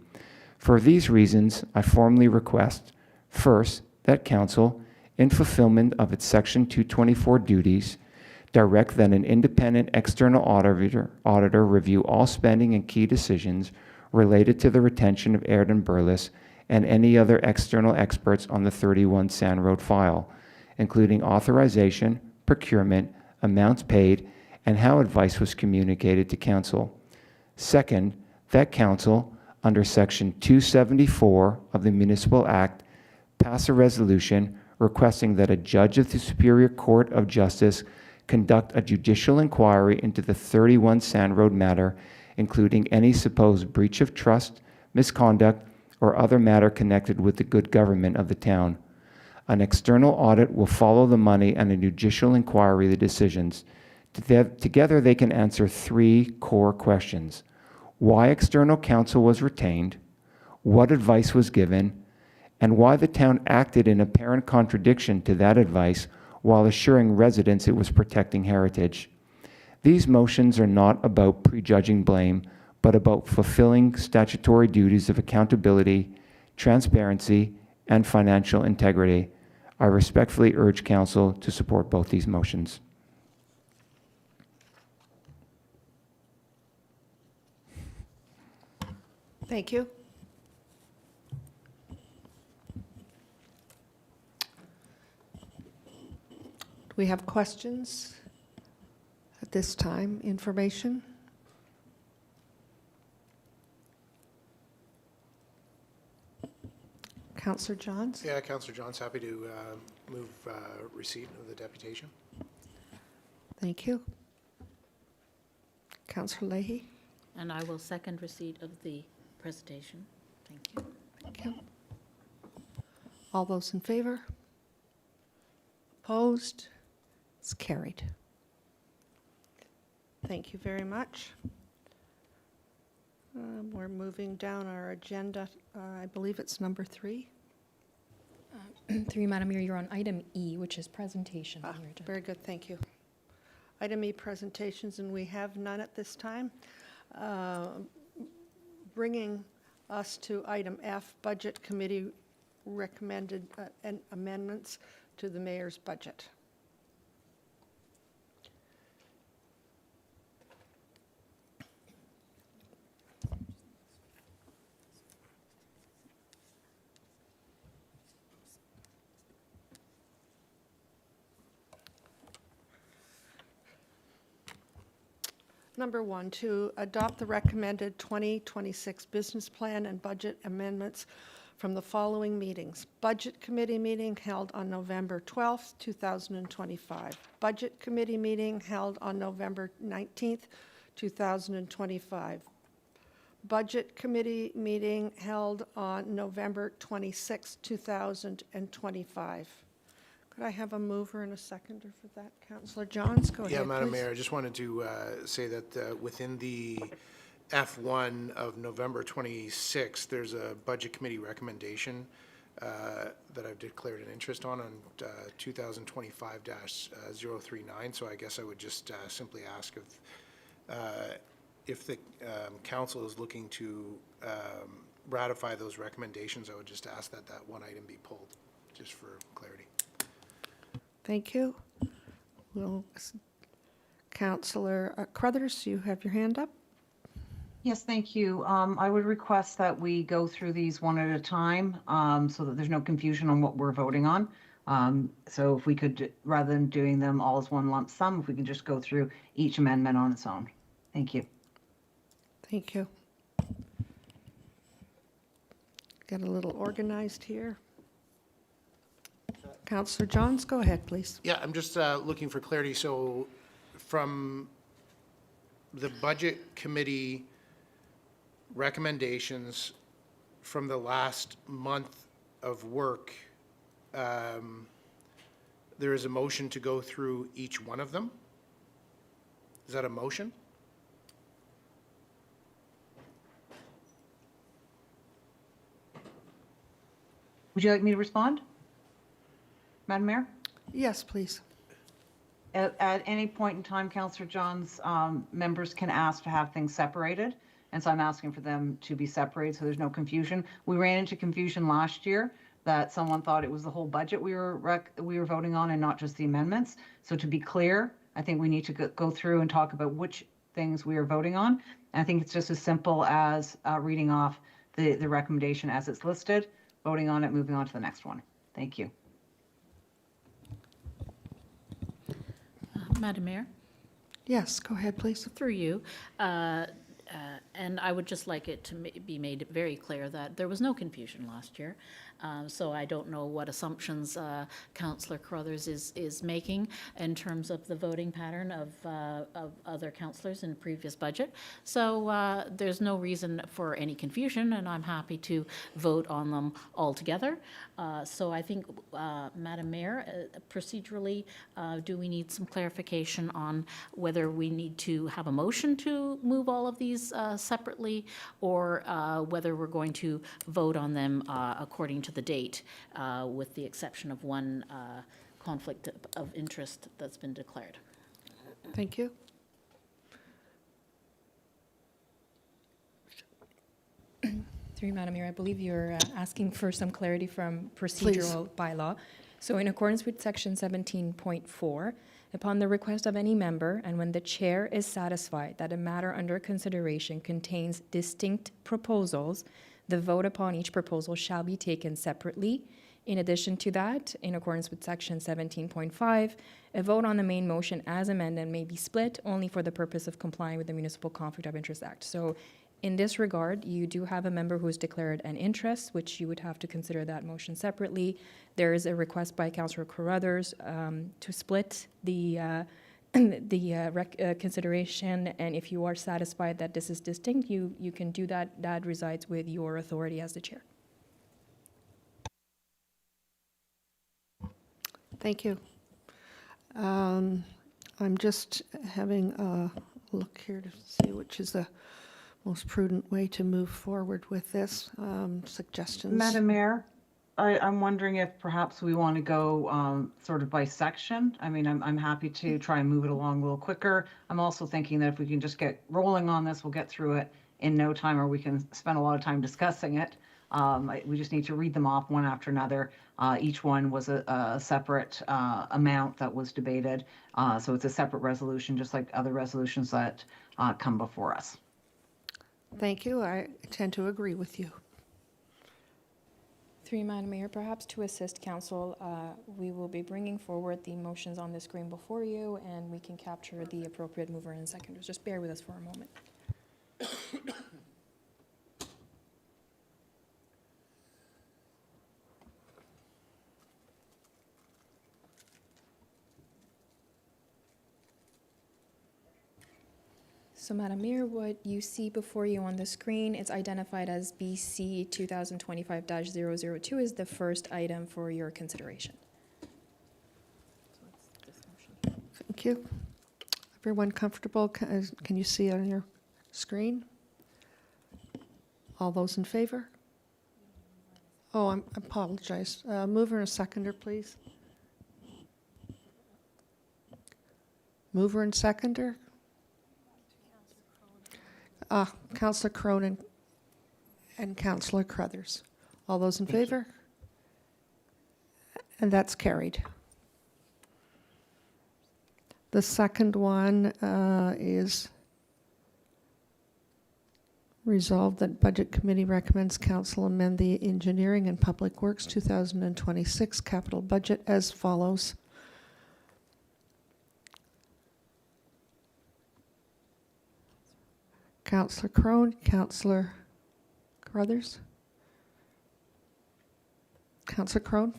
For these reasons, I formally request, first, that council, in fulfillment of its Section 224 duties, direct that an independent external auditor review all spending and key decisions related to the retention of Aird & Burles and any other external experts on the 31 Sand Road file, including authorization, procurement, amounts paid, and how advice was communicated to council. Second, that council, under Section 274 of the Municipal Act, pass a resolution requesting that a judge of the Superior Court of Justice conduct a judicial inquiry into the 31 Sand Road matter, including any supposed breach of trust, misconduct, or other matter connected with the good government of the town. An external audit will follow the money and a judicial inquiry the decisions. Together they can answer three core questions: why external counsel was retained, what advice was given, and why the town acted in apparent contradiction to that advice while assuring residents it was protecting heritage. These motions are not about prejudging blame, but about fulfilling statutory duties of accountability, transparency, and financial integrity. I respectfully urge council to support both these motions. Thank you. we have questions at this time? Information? Councillor Johns? Yeah, Councillor John's happy to move receipt of the deputation. Thank you. Councillor Leahy? And I will second receipt of the presentation. Thank you. Thank you. All those in favor? Opposed? It's carried. Thank you very much. We're moving down our agenda. I believe it's number 3. 3, Madam Mayor, you're on item E, which is presentation. on your agenda. Very good, thank you. Item E, presentations, and we have none at this time. Bringing us to item F, Budget Committee recommended amendments to the mayor's budget. Number 1, to adopt the recommended 2026 business plan and budget amendments from the following meetings. Budget Committee meeting held on November 12th, 2025. Budget Committee meeting held on November 19th, 2025. Budget Committee meeting held on November 26th, 2025. Could I have a mover and a seconder for that? Councillor Johns, go ahead, Yeah, Madam please. Mayor, I just wanted to say that within the F1 of November 26th, there's a Budget Committee recommendation that I've declared an interest on 2025-039. So I guess I would just simply ask if the council is looking to ratify those recommendations, I would just ask that that one item be pulled, just for clarity. Thank you. Councillor Crothers, you have your hand up. Yes, thank you. I would request that we go through these one at a time so that there's no confusion on what we're voting on. So if we could, rather than doing them all as one lump sum, if we can just go through each amendment on its own. Thank you. Thank you. Get a little organized here. Councillor Johns, go ahead, please. Yeah, I'm just looking for clarity. So from the Budget Committee recommendations from the last month of work, there is a motion to go through each one of them? Is that a motion? Would you like me to respond, Madam Mayor? Yes, please. At any point in time, Councillor Johns, members can ask to have things separated. And so I'm asking for them to be separated so there's no confusion. We ran into confusion last year that someone thought it was the whole budget we were voting on and not just the amendments. So to be clear, I think we need to go through and talk about which things we are voting on. And I think it's just as simple as reading off the recommendation as it's listed, voting on it, moving on to the next one. Thank you. Madam Mayor, Yes, go ahead, please. through you, and I would just like it to be made very clear that there was no confusion last year. So I don't know what assumptions Councillor Crothers is making in terms of the voting pattern of other councillors in previous budget. So there's no reason for any confusion, and I'm happy to vote on them all together. So I think, Madam Mayor, procedurally, do we need some clarification on whether we need to have a motion to move all of these separately, or whether we're going to vote on them according to the date, with the exception of one conflict of interest that's been declared? Thank you. Through Madam Mayor, I believe you're asking for some clarity from procedural bylaw. So in accordance with section 17.4, upon the request of any member, and when the chair is satisfied that a matter under consideration contains distinct proposals, the vote upon each proposal shall be taken separately, In addition to that, in accordance with section 17.5, a vote on the main motion as amended may be split only for the purpose of complying with the Municipal Conflict of Interest Act. So in this regard, you do have a member who has declared an interest, which you would have to consider that motion separately. There is a request by Councillor Carruthers to split the consideration, and if you are satisfied that this is distinct, you can do that. That resides with your authority as the chair. Thank you. I'm just having a look here to see which is the most prudent way to move forward with this. Suggestions? Madam Mayor, I'm wondering if perhaps we want to go sort of by section. I mean, I'm happy to try and move it along a little quicker. I'm also thinking that if we can just get rolling on this, we'll get through it in no time, or we can spend a lot of time discussing it. We just need to read them off one after another. Each one was a separate amount that was debated. So it's a separate resolution, just like other resolutions that come before us. Thank you. I tend to agree with you. Through you, Madam Mayor, perhaps to assist council, we will be bringing forward the motions on the screen before you, and we can capture the appropriate mover and seconders. Just bear with us for a moment. So, Madam Mayor, what you see before you on the screen, it's identified as BC 2025-002 is the first item for your consideration. Thank you. Everyone comfortable? Can you see it on your screen? All those in favor? Oh, I apologize. Mover and seconder, please. Mover and seconder? Councillor Cronin and Councillor Carruthers. All those in favor? And that's carried. The second one is resolved that Budget Committee recommends Council amend the Engineering and Public Works 2026 capital budget as follows. Councillor Crone, Councillor Carruthers. Councillor Crone.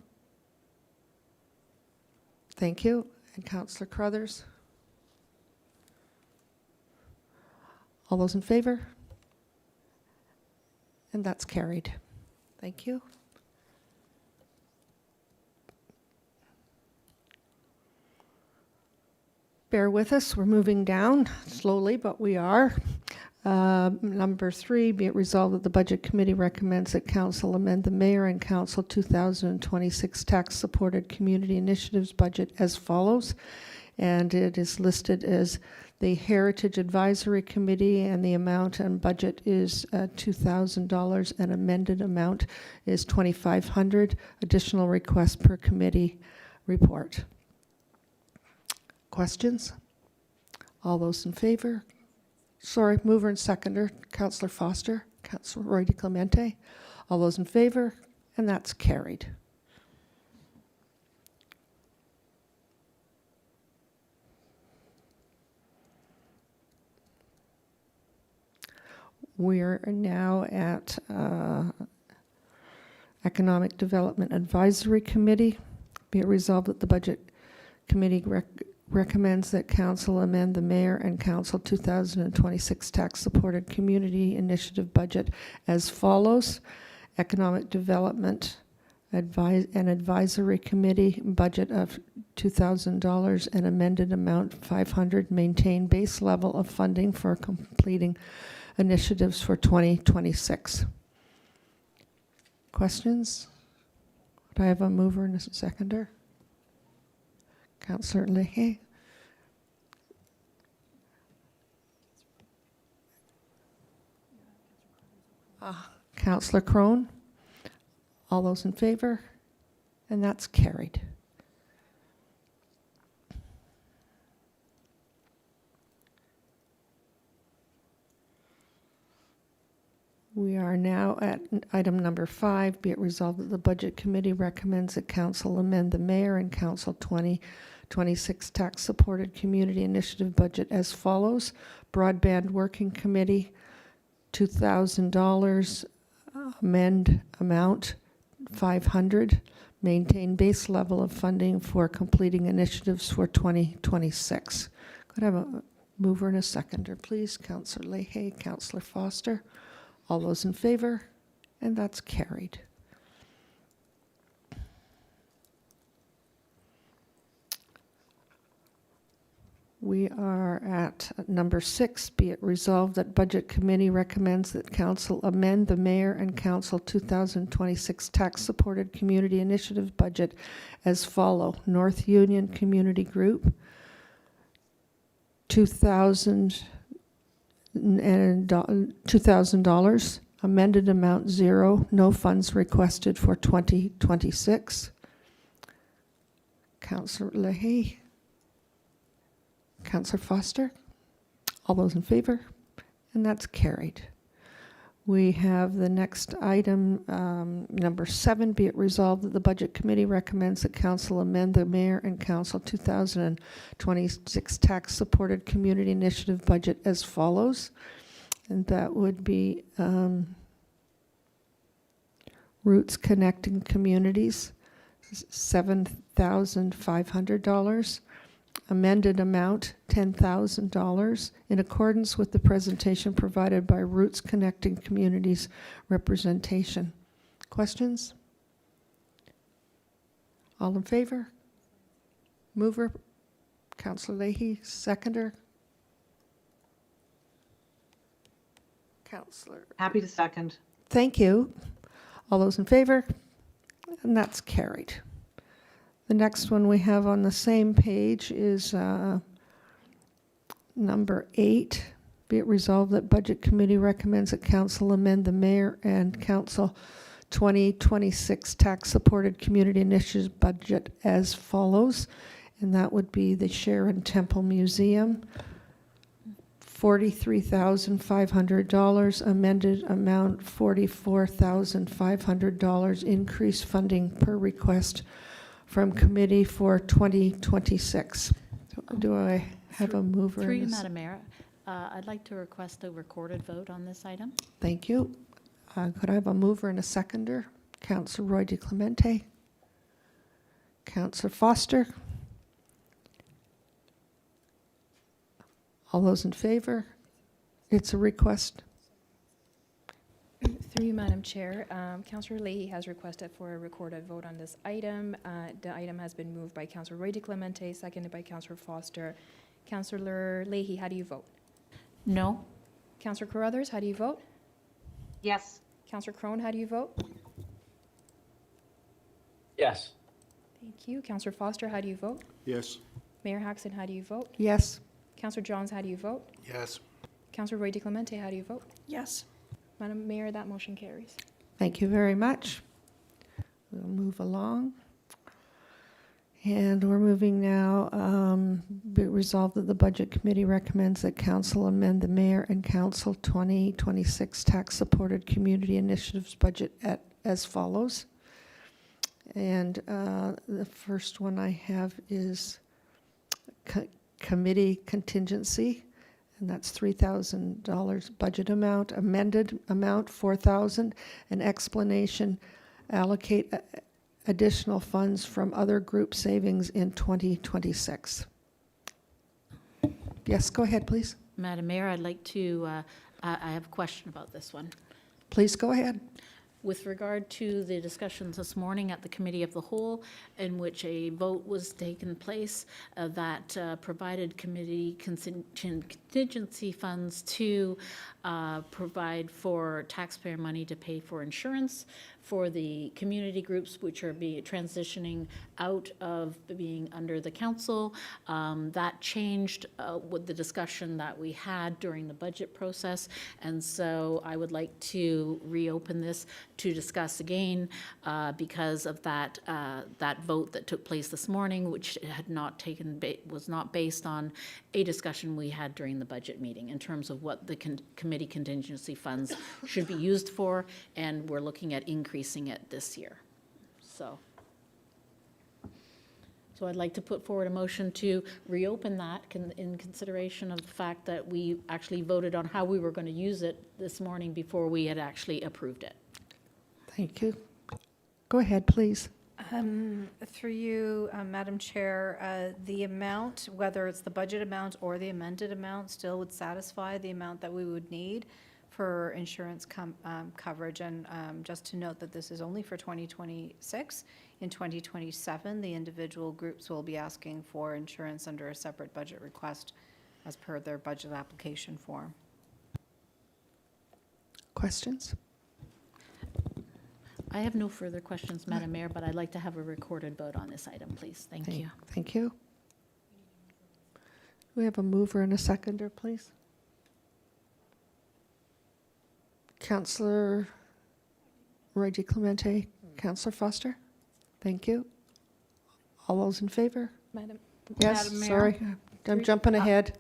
Thank you. And Councillor Carruthers. All those in favor? And that's carried. Thank you. Bear with us. We're moving down slowly, but we are. Number 3, be it resolved that the Budget Committee recommends that Council amend the Mayor and Council 2026 tax-supported community initiatives budget as follows. And it is listed as the Heritage Advisory Committee, and the amount and budget is $2,000, and amended amount is $2,500. Additional request per committee report. Questions? All those in favor? Sorry, mover and seconder, Councillor Foster, Councillor Roy DeClemente. All those in favor? And that's carried. We're now at Economic Development Advisory Committee. Be it resolved that the Budget Committee recommends that Council amend the Mayor and Council 2026 tax-supported community initiative budget as follows. Economic Development Advisory Committee budget of $2,000 and amended amount $500. Maintain base level of funding for completing initiatives for 2026. Questions? Would I have a mover and a seconder? Councillor Leahy. Councillor Crone. All those in favor? And that's carried. We are now at item number 5. Be it resolved that the Budget Committee recommends that Council amend the Mayor and Council 2026 tax-supported community initiative budget as follows. Broadband Working Committee, $2,000, amend amount $500, maintain base level of funding for completing initiatives for 2026. Could I have a mover and a seconder, please? Councillor Leahy, Councillor Foster. All those in favor? And that's carried. We are at number 6. Be it resolved that Budget Committee recommends that Council amend the Mayor and Council 2026 tax-supported community initiative budget as follow. North Union Community Group, $2,000, amended amount 0, no funds requested for 2026. Councillor Leahy. Councillor Foster. All those in favor? And that's carried. We have the next item, number 7. Be it resolved that the Budget Committee recommends that Council amend the Mayor and Council 2026 tax-supported community initiative budget as follows. And that would be Roots Connecting Communities, $7,500. Amended amount, $10,000, in accordance with the presentation provided by Roots Connecting Communities representation. Questions? All in favor? Mover, Councillor Leahy, seconder. Councillor. Happy to second. Thank you. All those in favor? And that's carried. The next one we have on the same page is number 8. Be it resolved that Budget Committee recommends that Council amend the Mayor and Council 2026 tax-supported community initiative budget as follows. And that would be the Sharon Temple Museum, $43,500, amended amount $44,500, increased funding per request from committee for 2026. Do I have a mover? Through you, and a Madam Mayor, I'd like to request a recorded vote on this item. Thank you. Could I have a mover and a seconder? Councillor Roy DeClemente. Councillor Foster. All those in favor? It's a request. Through you, Madam Chair, Councillor Leahy has requested for a recorded vote on this item. The item has been moved by Councillor Roy DeClemente, seconded by Councillor Foster. Councillor Leahy, how do you vote? No? Councillor Carruthers, how do you vote? Yes. Councillor Crone, how do you vote? Yes. Thank you. Councillor Foster, how do you vote? Yes. Mayor Haxton, how do you vote? Yes. Councillor Johns, how do you vote? Yes. Councillor Roy DeClemente, how do you vote? Yes. Madam Mayor, that motion carries. Thank you very much. We'll move along. And we're moving now. Be it resolved that the Budget Committee recommends that Council amend the Mayor and Council 2026 tax-supported community initiatives budget as follows. And the first one I have is committee contingency, and that's $3,000 budget amount. Amended amount, $4,000. An explanation, allocate additional funds from other group savings in 2026. Yes, go ahead, please. Madam Mayor, I'd like to, I have a question about this one. Please go ahead. With regard to the discussions this morning at the Committee of the Whole, in which a vote was taken place that provided committee contingency funds to provide for taxpayer money to pay for insurance for the community groups which are transitioning out of being under the council. That changed with the discussion that we had during the budget process, and so I would like to reopen this to discuss again because of that vote that took place this morning, which had not was not based on a discussion we had during the budget meeting in terms of what the committee contingency funds should be used for, and we're looking at increasing it this year. So I'd like to put forward a motion to reopen that in consideration of the fact that we actually voted on how we were going to use it this morning before we had actually approved it. Thank you. Go ahead, please. Through you, Madam Chair, the amount, whether it's the budget amount or the amended amount, still would satisfy the amount that we would need for insurance coverage. And just to note that this is only for 2026. In 2027, the individual groups will be asking for insurance under a separate budget request as per their budget application form. Questions? I have no further questions, Madam Mayor, but I'd like to have a recorded vote on this item, please. Thank you. Thank you. We have a mover and a seconder, please. Councillor Roy Clemente, Councillor Foster. Thank you. All those in favor? Madam. Yes, Madam Mayor? sorry, I'm jumping ahead.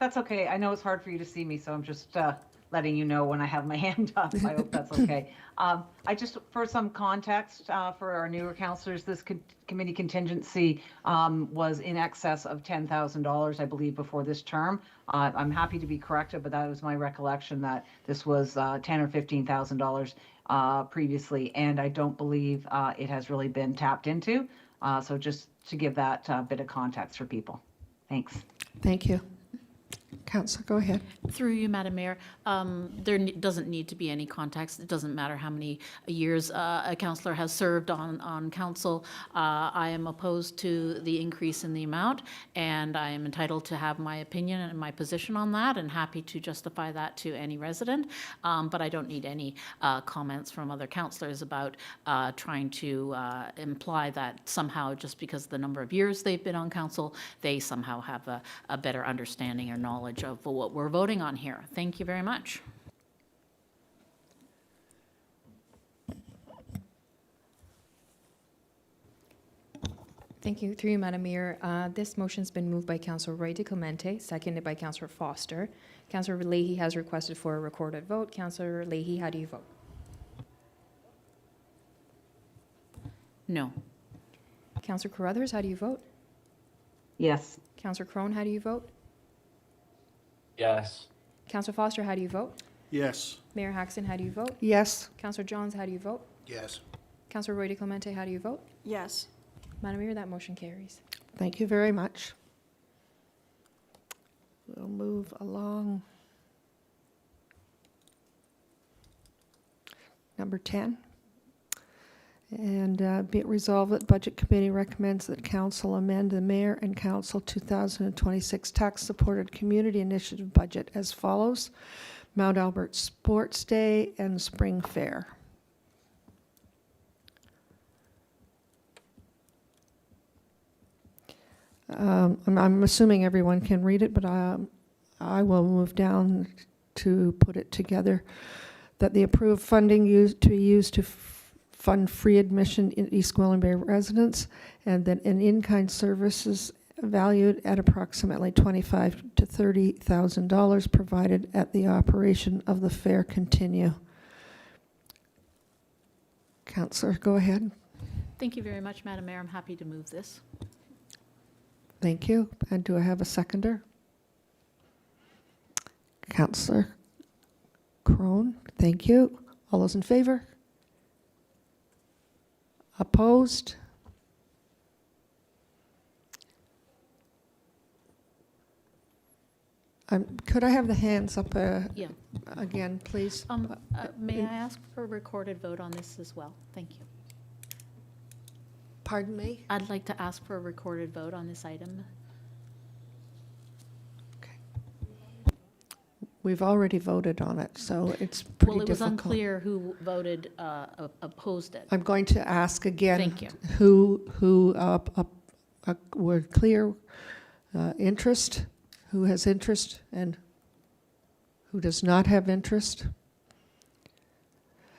That's okay. I know it's hard for you to see me, so I'm just letting you know when I have my hand up. I hope that's okay. I just, for some context, for our newer councillors, this committee contingency was in excess of $10,000, I believe, before this term. I'm happy to be corrected, but that was my recollection that this was $10,000 or $15,000 previously, and I don't believe it has really been tapped into. So just to give that bit of context for people. Thanks. Thank you. Councillor, go ahead. Through you, Madam Mayor, doesn't need to be any context. It doesn't matter how many years a councillor has served on council. I am opposed to the increase in the amount, and I am entitled to have my opinion and my position on that, and happy to justify that to any resident. But I don't need any comments from other councillors about trying to imply that somehow, just because of the number of years they've been on council, they somehow have a better understanding or knowledge of what we're voting on here. Thank you very much. Thank you. Through you, Madam Mayor. This motion's been moved by Councillor Roy Clemente, seconded by Councillor Foster. Councillor Leahy has requested for a recorded vote. Councillor Leahy, how do you vote? No. Councillor Carruthers, how do you vote? Yes. Councillor Crone, how do you vote? Yes. Councillor Foster, how do you vote? Yes. Mayor Haxton, how do you vote? Yes. Councillor Johns, how do you vote? Yes. Councillor Roy Clemente, how do you vote? Yes. Madam Mayor, that motion carries. Thank you very much. We'll move along. Number 10. And be it resolved that Budget Committee recommends that Council amend the Mayor and Council 2026 tax-supported community initiative budget as follows: Mount Albert Sports Day and Spring Fair. I'm assuming everyone can read it, but I will move down to put it together. That the approved funding to be used to fund free admission in East Gwillimbury residents, and that an in-kind services valued at approximately $25,000 to $30,000 provided at the operation of the fair continue. Councillor, go ahead. Thank you very much, Madam Mayor. I'm happy to move this. Thank you. And do I have a seconder? Councillor Crone, thank you. All those in favor? Opposed? Could I have the hands up Yeah. again, please? May I ask for a recorded vote on this as well? Thank you. Pardon me? I'd like to ask for a recorded vote on this item. We've already voted on it, so it's pretty Well, it was difficult. unclear who voted opposed it. I'm going to ask again. Thank you. Who were clear interest, who has interest, and who does not have interest.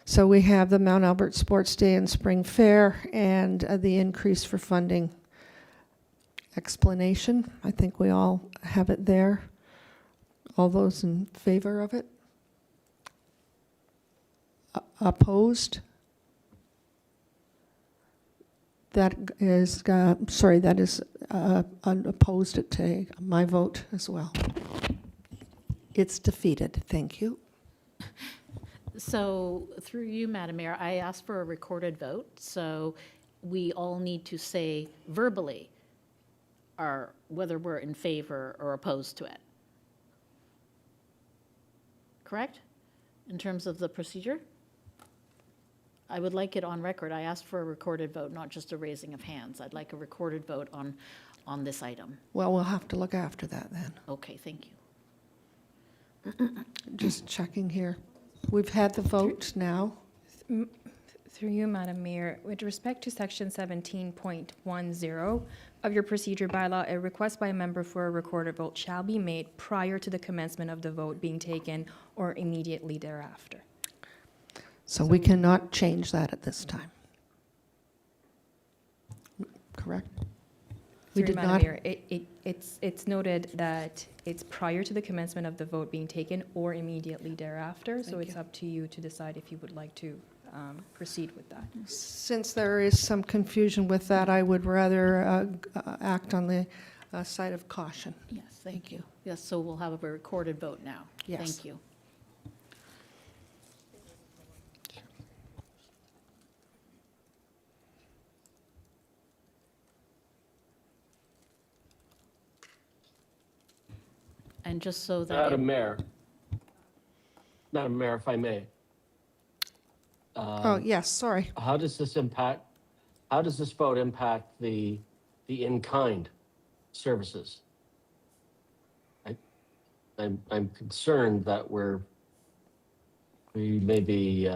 So we have the Mount Albert Sports Day and Spring Fair and the increase for funding explanation. I think we all have it there. All those in favor of it? Opposed? That is, that is unopposed at my vote as well. It's defeated. Thank you. So through you, Madam Mayor, I asked for a recorded vote, so we all need to say verbally whether we're in favor or opposed to it. Correct? In terms of the procedure? I would like it on record. I asked for a recorded vote, not just a raising of hands. I'd like a recorded vote on this item. Well, we'll have to look after that then. Okay, thank you. Just checking here. We've had the vote now. Through you, Madam Mayor, with respect to section 17.10 of your procedure bylaw, a request by a member for a recorded vote shall be made prior to the commencement of the vote being taken or immediately thereafter. So we cannot change that at this time. Correct? We Through did Madam not. Mayor, it's noted that it's prior to the commencement of the vote being taken or immediately thereafter, so Thank it's you. up to you to decide if you would like to proceed with that. Since there is some confusion with that, I would rather act on the side of caution. Yes, thank you. Yes, so we'll have a recorded vote now. Yes. Thank you. And just so that. Madam Mayor, if I may. Oh, yes, sorry. How does this vote impact the in-kind services? I'm concerned that we may be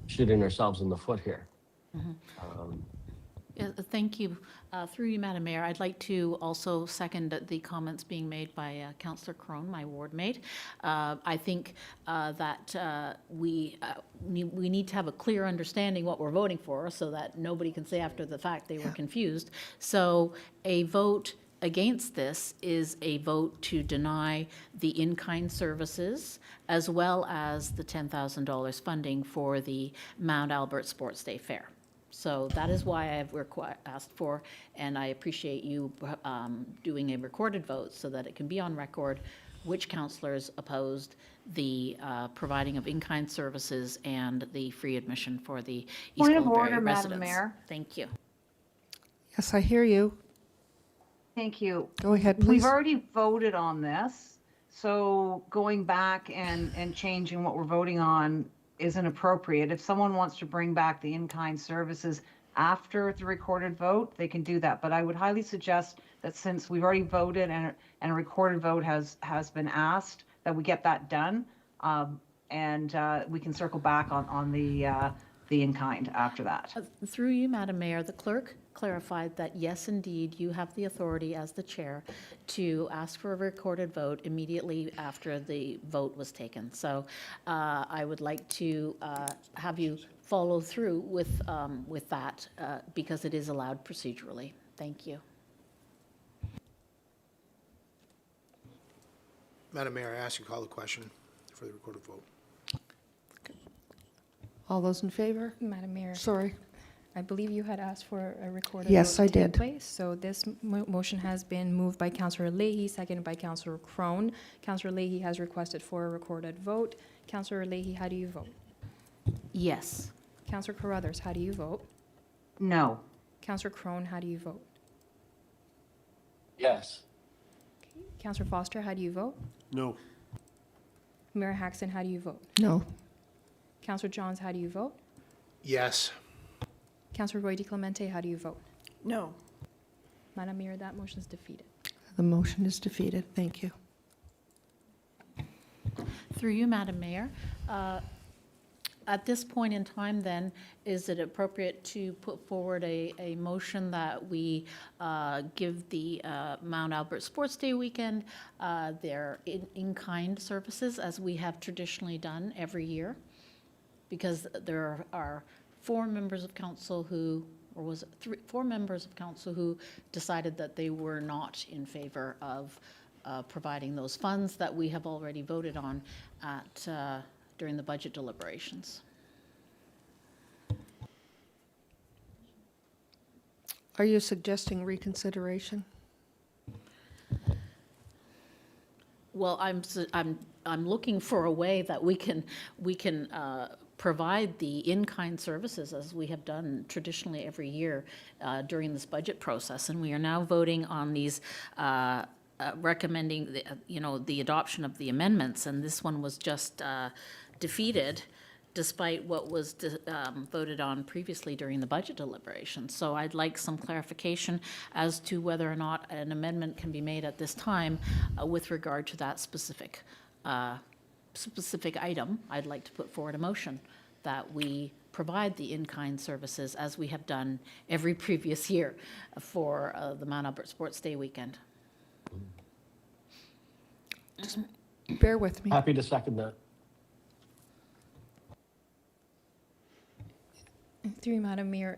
shooting ourselves in the foot here. Yeah, thank you. Through you, Madam Mayor, I'd like to also second the comments being made by Councillor Crone, my ward mate. I think that we need to have a clear understanding what we're voting for so that nobody can say after the fact they were confused. So a vote against this is a vote to deny the in-kind services as well as the $10,000 funding for the Mount Albert Sports Day Fair. So that is why I've asked for, and I appreciate you doing a recorded vote so that it can be on record which councillors opposed the providing of in-kind services and the free admission for the East Point of Gwillimbury order, Madam residents. Mayor. Thank you. Yes, I hear you. Thank you. Go ahead, We've please. already voted on this, so going back and changing what we're voting on isn't appropriate. If someone wants to bring back the in-kind services after the recorded vote, they can do that. But I would highly suggest that since we've already voted and a recorded vote has been asked, that we get that done, and we can circle back on the in-kind after that. Through you, Madam Mayor, the clerk clarified that yes, indeed, you have the authority as the chair to ask for a recorded vote immediately after the vote was taken. So I would like to have you follow through with that because it is allowed procedurally. Thank you. Madam Mayor, I ask you to call the question for the recorded vote. All those in favor? Madam Mayor, Sorry. I believe you had asked for a recorded Yes, vote I to take did. place. So this motion has been moved by Councillor Leahy, seconded by Councillor Crone. Councillor Leahy has requested for a recorded vote. Councillor Leahy, how do you vote? Yes. Councillor Carruthers, how do you vote? No. Councillor Crone, how do you vote? Yes. Councillor Foster, how do you vote? No. Mayor Haxton, how do you vote? No. Councillor Johns, how do you vote? Yes. Councillor Roy DeClemente, how do you vote? No. Madam Mayor, that motion is defeated. The motion is defeated. Thank you. Through you, Madam Mayor, at this point in time, then, is it appropriate to put forward a motion that we give the Mount Albert Sports Day weekend their in-kind services as we have traditionally done every year? because there are 4 members of council who, or was it 4 members of council who decided that they were not in favor of providing those funds that we have already voted on at, during the budget deliberations. Are you suggesting reconsideration? Well, I'm looking for a way that we can provide the in-kind services as we have done traditionally every year during this budget process. And we are now voting on these, recommending, the adoption of the amendments. And this one was just defeated despite what was voted on previously during the budget deliberations. So I'd like some clarification as to whether or not an amendment can be made at this time with regard to that specific item. I'd like to put forward a motion that we provide the in-kind services as we have done every previous year for the Mount Albert Sports Day weekend. Bear with me. Happy to second that. Through you, Madam Mayor,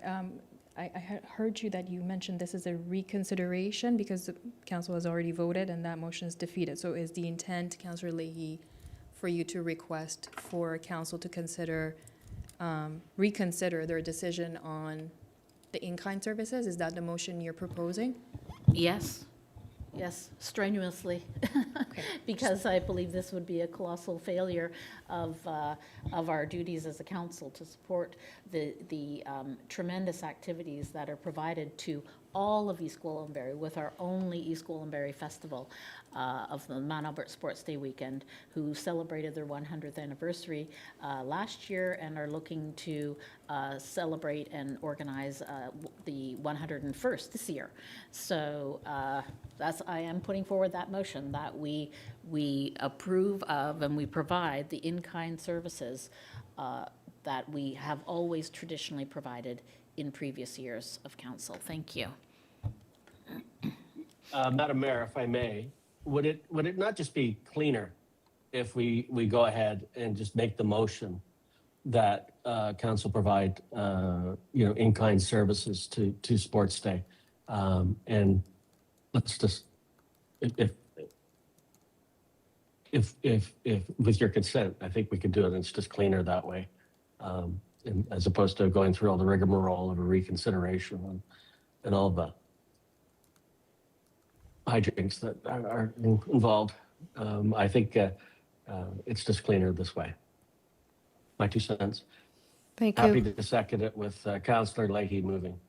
I had heard you that you mentioned this is a reconsideration because the council has already voted and that motion is defeated. So is the intent, Councillor Leahy, for you to request for council to consider, reconsider their decision on the in-kind services? Is that the motion you're proposing? Yes, strenuously, because I believe this would be a colossal failure of our duties as a council to support the tremendous activities that are provided to all of East Gwillimbury with our only East Gwillimbury Festival of the Mount Albert Sports Day weekend, who celebrated their 100th anniversary last year and are looking to celebrate and organize the 101st this year. So I am putting forward that motion that we approve of and we provide the in-kind services that we have always traditionally provided in previous years of council. Thank you. Madam Mayor, if I may, would it not just be cleaner if we go ahead and just make the motion that council provide in-kind services to Sports Day, and let's just if with your consent, I think we could do it. And it's just cleaner that way, and as opposed to going through all the rigmarole of a reconsideration and all the hijinks that are involved. I think it's just cleaner this way. My 2 cents. Thank Happy you. to second it with Councillor Leahy moving.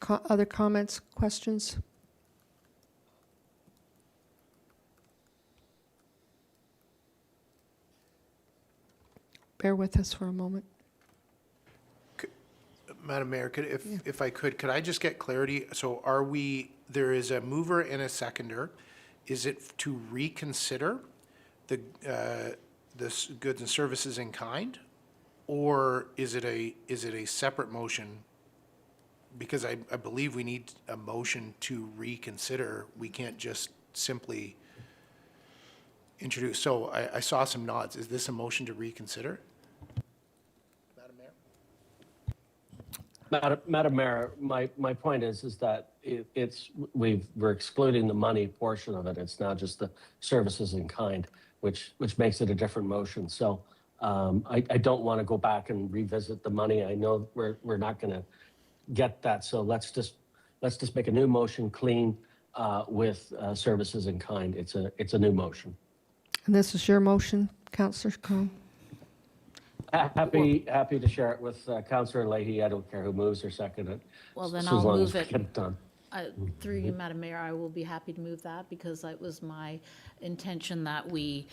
Other comments, questions? Bear with us for a moment. Madam Mayor, if I could I just get clarity? So there is a mover and a seconder. Is it to reconsider the goods and services in kind? Or is it a separate motion? Because I believe we need a motion to reconsider. We can't just simply introduce. So I saw some nods. Is this a motion to reconsider? Madam Mayor? Madam Mayor, my point is that we're excluding the money portion of it. It's now just the services in kind, which makes it a different motion. So I don't want to go back and revisit the money. I know we're not going to get that. So let's just make a new motion clean with services in kind. It's a new motion. And this is your motion, Councillor Combs? Happy to share it with Councillor Leahy. I don't care who moves or second it. Well, then as I'll long move as we it. get it done. Through you, Madam Mayor, I will be happy to move that because it was my intention that we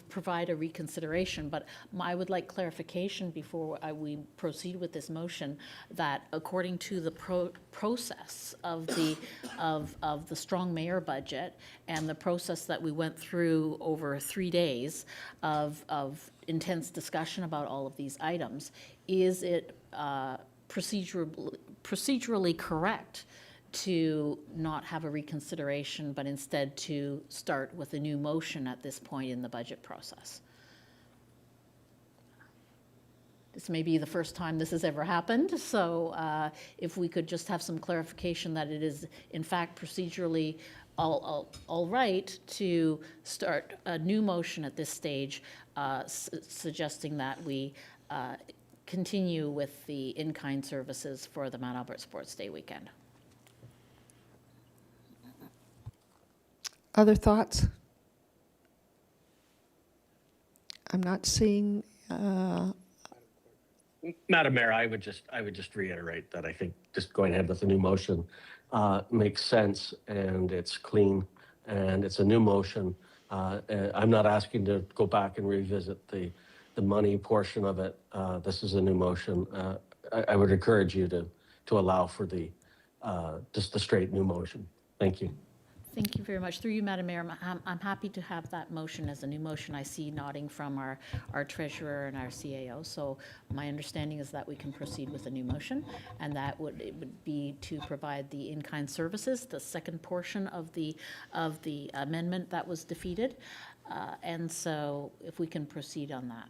provide a reconsideration, but I would like clarification before we proceed with this motion that according to the process of the strong mayor budget and the process that we went through over 3 days of intense discussion about all of these items, is it procedurally correct to not have a reconsideration, but instead to start with a new motion at this point in the budget process? this may be the first time this has ever happened, so if we could just have some clarification that it is in fact procedurally all right to start a new motion at this stage, suggesting that we continue with the in-kind services for the Mount Albert Sports Day weekend. Other thoughts? I'm not seeing, Madam Mayor, I would just reiterate that I think just going ahead with the new motion makes sense, and it's clean, and it's a new motion. I'm not asking to go back and revisit the money portion of it. This is a new motion. I would encourage you to allow for the just the straight new motion. Thank you. Thank you very much. Through you, Madam Mayor, I'm happy to have that motion as a new motion. I see nodding from our treasurer and our CAO. So my understanding is that we can proceed with a new motion, and that it would be to provide the in-kind services, the second portion of the amendment that was defeated. And so if we can proceed on that.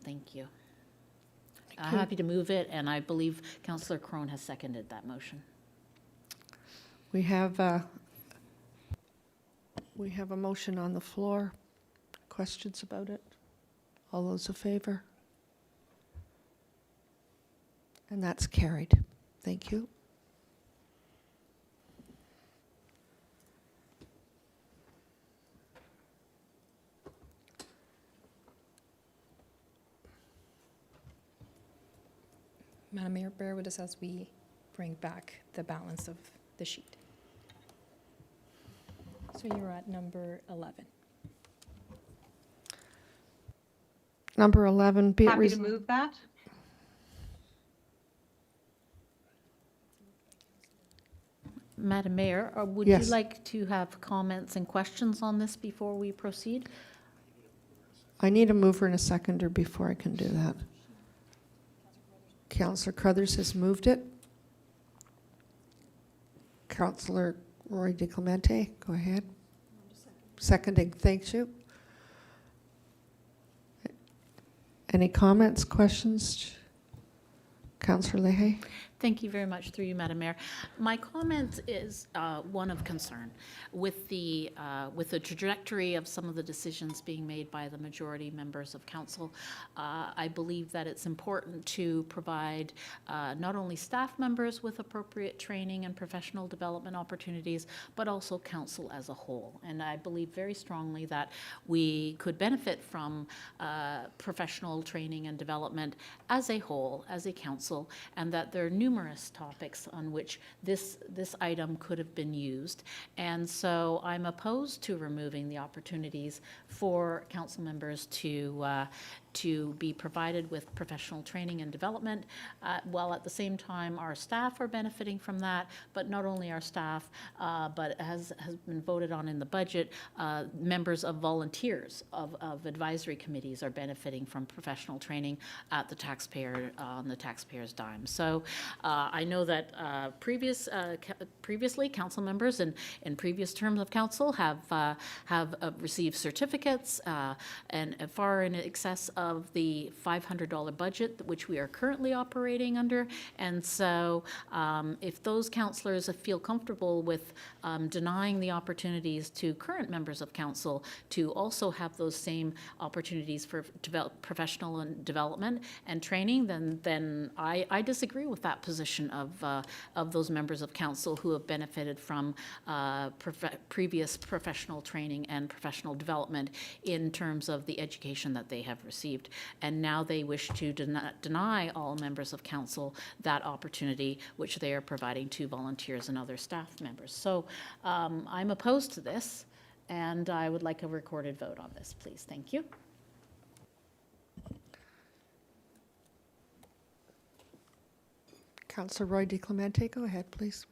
Thank you. I'm happy to move it, and I believe Councillor Crone has seconded that motion. we have a motion on the floor. Questions about it? All those in favor? And that's carried. Thank you. Madam Mayor, bear with us as we bring back the balance of the sheet. So you're at number 11. Number 11, be it Happy to move that. Madam Mayor, would you Yes. like to have comments and questions on this before we proceed? I need a mover and a seconder before I can do that. Councillor Crothers has moved it. Councillor Roy DiClemente, go ahead. Seconding, thank you. Any comments, questions? Councillor Leahy? Thank you very much, through you, Madam Mayor. My comment is one of concern with the trajectory of some of the decisions being made by the majority members of council. I believe that it's important to provide not only staff members with appropriate training and professional development opportunities, but also council as a whole. And I believe very strongly that we could benefit from professional training and development as a whole, as a council, and that there are numerous topics on which this item could have been used. And so I'm opposed to removing the opportunities for council members to be provided with professional training and development, while at the same time our staff are benefiting from that, but not only our staff, but has been voted on in the budget, members of volunteers of advisory committees are benefiting from professional training at the taxpayer, on the taxpayer's dime. So I know that previously council members in previous terms of council have received certificates and far in excess of the $500 budget which we are currently operating under. And so if those councillors feel comfortable with denying the opportunities to current members of council to also have those same opportunities for professional and development and training, then I disagree with that position of those members of council who have benefited from previous professional training and professional development in terms of the education that they have received. And now they wish to deny all members of council that opportunity which they are providing to volunteers and other staff members. So I'm opposed to this, and I would like a recorded vote on this, please. Thank you. Councillor Roy DiClemente, go ahead, please.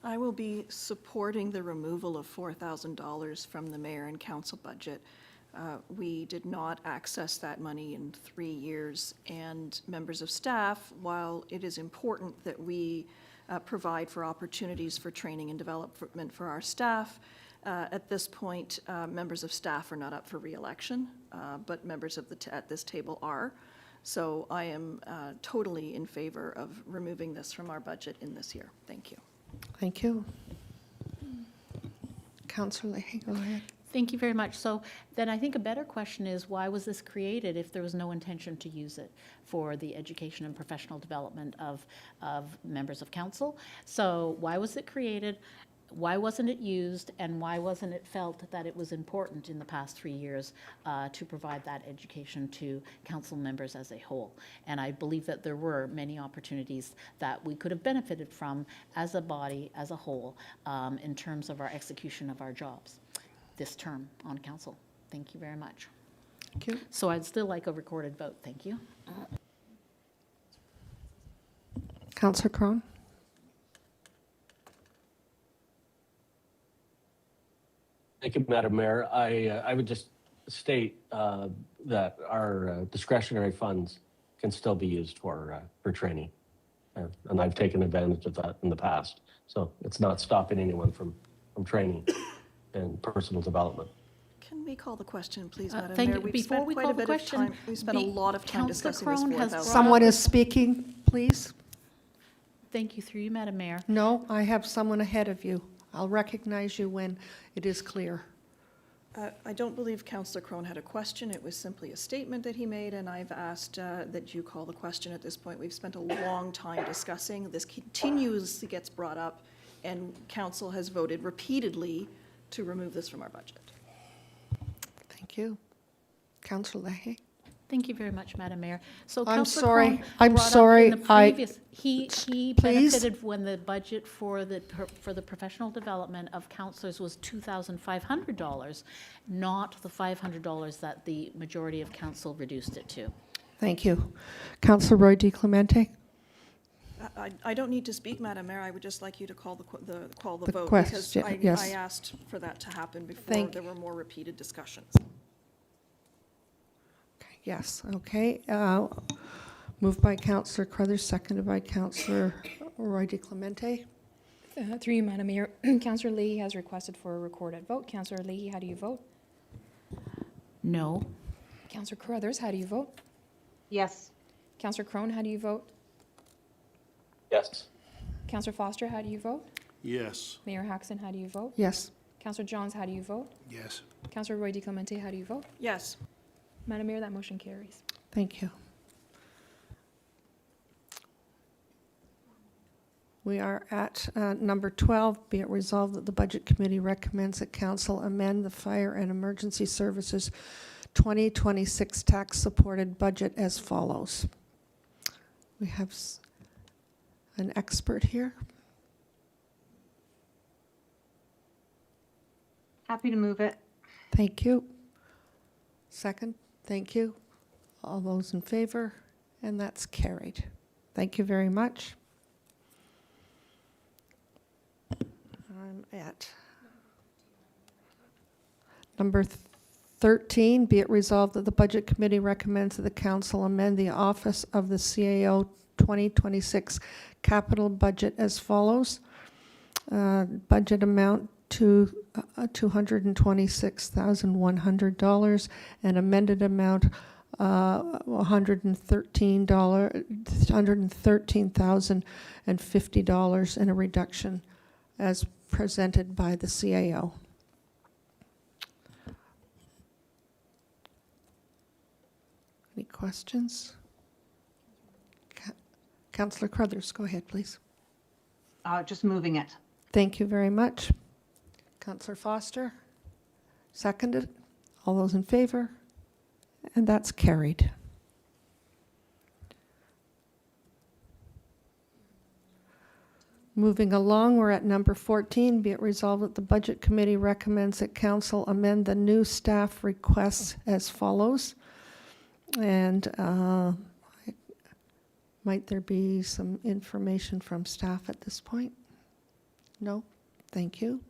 I will be supporting the removal of $4,000 from the mayor and council budget. We did not access that money in 3 years, and members of staff, while it is important that we provide for opportunities for training and development for our staff, at this point, members of staff are not up for re-election, but members of at this table are. So I am totally in favor of removing this from our budget in this year. Thank you. Thank you. Councillor Leahy, go ahead. Thank you very much. So then I think a better question is, why was this created if there was no intention to use it for the education and professional development of members of council? So why was it created? Why wasn't it used? And why wasn't it felt that it was important in the past 3 years to provide that education to council members as a whole? And I believe that there were many opportunities that we could have benefited from as a body, as a whole, in terms of our execution of our jobs this term on council. Thank you very much. Thank you. So I'd still like a recorded vote. Thank you. Councillor Crone? Thank you, Madam Mayor. I would just state that our discretionary funds can still be used for training. And I've taken advantage of that in the past. So it's not stopping anyone from training and personal development. Can we call the question, please, Madam Thank Mayor? you. We've Before spent we quite call a the bit of question, time. We've spent a lot of time Councillor discussing this Crone has 4,000. Someone is speaking, please. Thank you, through you, Madam Mayor. No, I have someone ahead of you. I'll recognize you when it is clear. I don't believe Councillor Crone had a question. It was simply a statement that he made, and I've asked that you call the question at this point. We've spent a long time discussing. This continuously gets brought up, and council has voted repeatedly to remove this from our budget. Thank you. Councillor Leahy? Thank you very much, Madam Mayor. So I'm Councillor sorry. Crone I'm brought up sorry. in the previous- He Please? benefited when the budget for the professional development of councillors was $2,500, not the $500 that the majority of council reduced it to. Thank you. Councillor Roy DiClemente? I don't need to speak, Madam Mayor. I would just like you to call the The vote. question, Because yes. I asked for that to happen before Thank- there were more repeated discussions. Okay, yes, okay. Moved by Councillor Crothers, seconded by Councillor Roy DiClemente. Through you, Madam Mayor, Councillor Leahy has requested for a recorded vote. Councillor Leahy, how do you vote? No. Councillor Crothers, how do you vote? Yes. Councillor Crone, how do you vote? Yes. Councillor Foster, how do you vote? Yes. Mayor Haxon, how do you vote? Yes. Councillor Johns, how do you vote? Yes. Councillor Roy DiClemente, how do you vote? Yes. Madam Mayor, that motion carries. Thank you. We are at number 12. Be it resolved that the Budget Committee recommends that Council amend the Fire and Emergency Services 2026 tax-supported budget as follows. We have an expert here. Happy to move it. Thank you. Second, thank you. All those in favor? And that's carried. Thank you very much. I'm at number 13. Be it resolved that the Budget Committee recommends that the Council amend the Office of the CAO 2026 capital budget as follows. Budget amount to $226,100 and amended amount $113,050 and a reduction as presented by the CAO. Any questions? Councillor Crothers, go ahead, please. Just moving it. Thank you very much. Councillor Foster, seconded. All those in favor? And that's carried. Moving along, we're at number 14. Be it resolved that the Budget Committee recommends that Council amend the new staff requests as follows. And might there be some information from staff at this point? No? Thank you.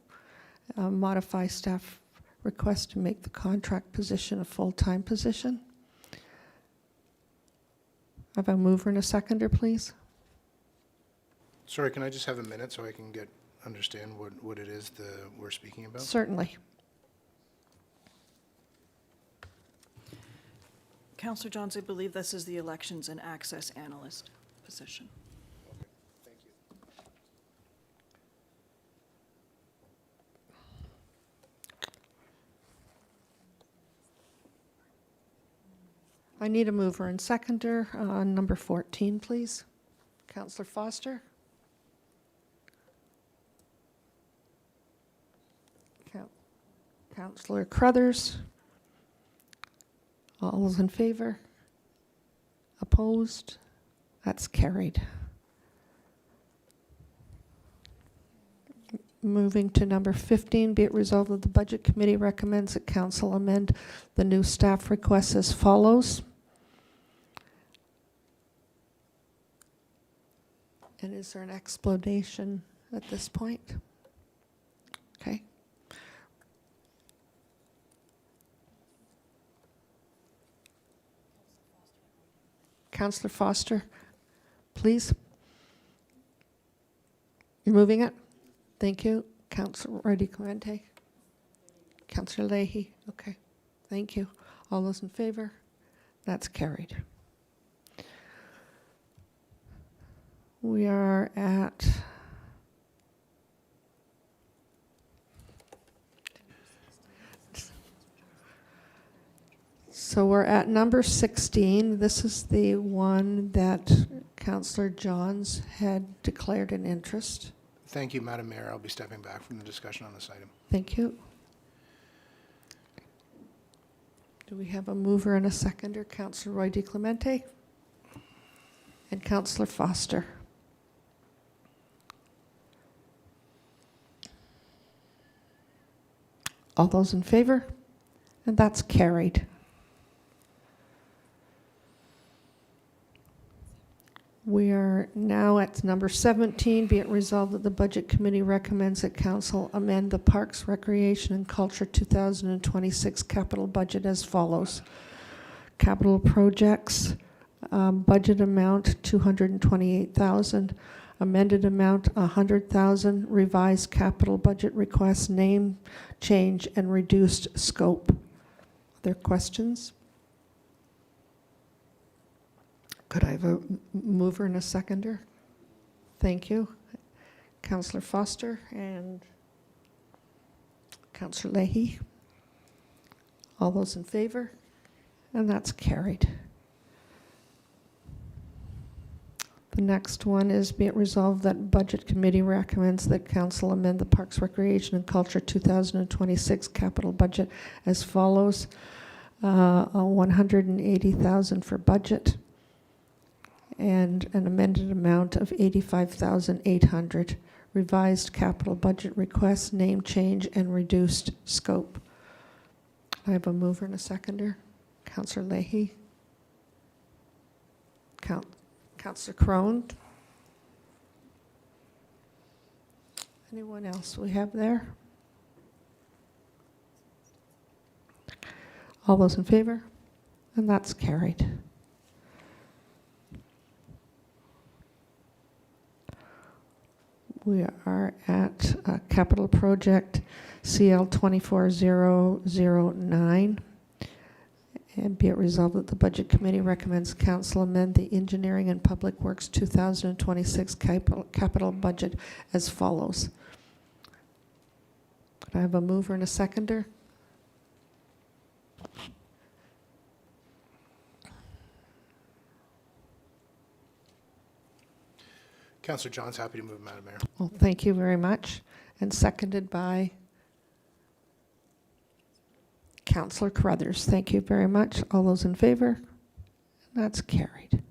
Modify staff request to make the contract position a full-time position. Have a mover and a seconder, please? Sorry, can I just have a minute so I can understand what it is we're speaking about? Certainly. Counselor Johns, I believe this is the elections and access analyst position. Thank you. I need a mover and seconder on number 14, please. Counselor Foster? Counselor Crothers? All those in favor? Opposed? That's carried. Moving to number 15, be it resolved that the Budget Committee recommends that Council amend the new staff requests as follows. And is there an explanation at this point? Okay. Councillor Foster, please. You're moving it? Thank you. Councillor Reddy Clemente. Councillor Leahy. Okay. Thank you. All those in favor? That's carried. We are at we're at number 16. This is the one that Councillor Johns had declared an interest. Thank you, Madam Mayor. I'll be stepping back from the discussion on this item. Thank you. Do we have a mover and a seconder? Councillor Roy DeClemente and Councillor Foster. All those in favor? And that's carried. We are now at number 17. Be it resolved that the Budget Committee recommends that Council amend the Parks, Recreation and Culture 2026 capital budget as follows. Capital projects, budget amount $228,000, amended amount $100,000, revised capital budget request, name change and reduced scope. Are there questions? Could I have a mover and a seconder? Thank you. Councillor Foster and Councillor Leahy. All those in favor? And that's carried. The next one is be it resolved that Budget Committee recommends that Council amend the Parks, Recreation and Culture 2026 capital budget as follows. $180,000 for budget, and an amended amount of $85,800. Revised capital budget request, name change, and reduced scope. I have a mover and a seconder. Councillor Leahy. Councillor Crone. Anyone else we have there? All those in favor? And that's carried. We are at capital project CL 24009. And be it resolved that the Budget Committee recommends Council amend the Engineering and Public Works 2026 capital budget as follows. Could I have a mover and a seconder? Councillor John's happy to move, Madam Mayor. Well, thank you very much. And seconded by Councillor Crothers. Thank you very much. All those in favor? That's carried.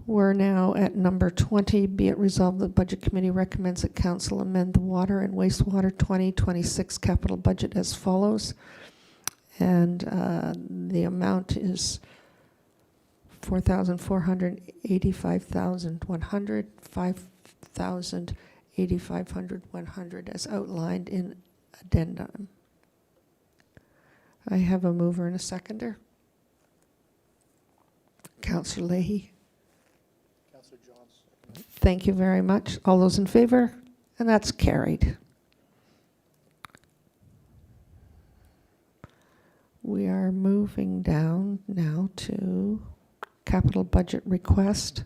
We're now at number 20. Be it resolved that the Budget Committee recommends that Council amend the Water and Wastewater 2026 capital budget as follows. And the amount is $4,485,100, $5,000, $8,500, $100 as outlined in addendum. I have a mover and a seconder. Councillor Leahy. Councillor Johns. Thank you very much. All those in favor? And that's carried. We are moving down now to capital budget request.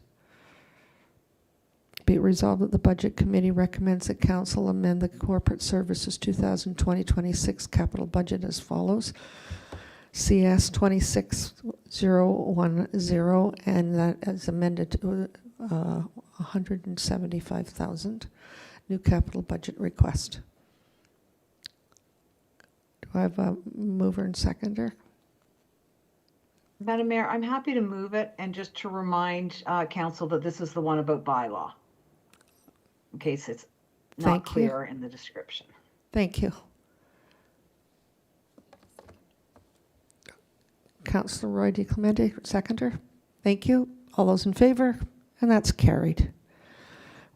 Be it resolved that the Budget Committee recommends that Council amend the Corporate Services 2020-26 capital budget as follows. CS 26010, and that is amended to 175,000. New capital budget request. Do I have a mover and seconder? Madam Mayor, I'm happy to move it and just to remind council that this is the one about bylaw, in case it's not Thank you. clear in the description. Thank you. Councillor Roy DeClemente, seconder. Thank you. All those in favor? And that's carried.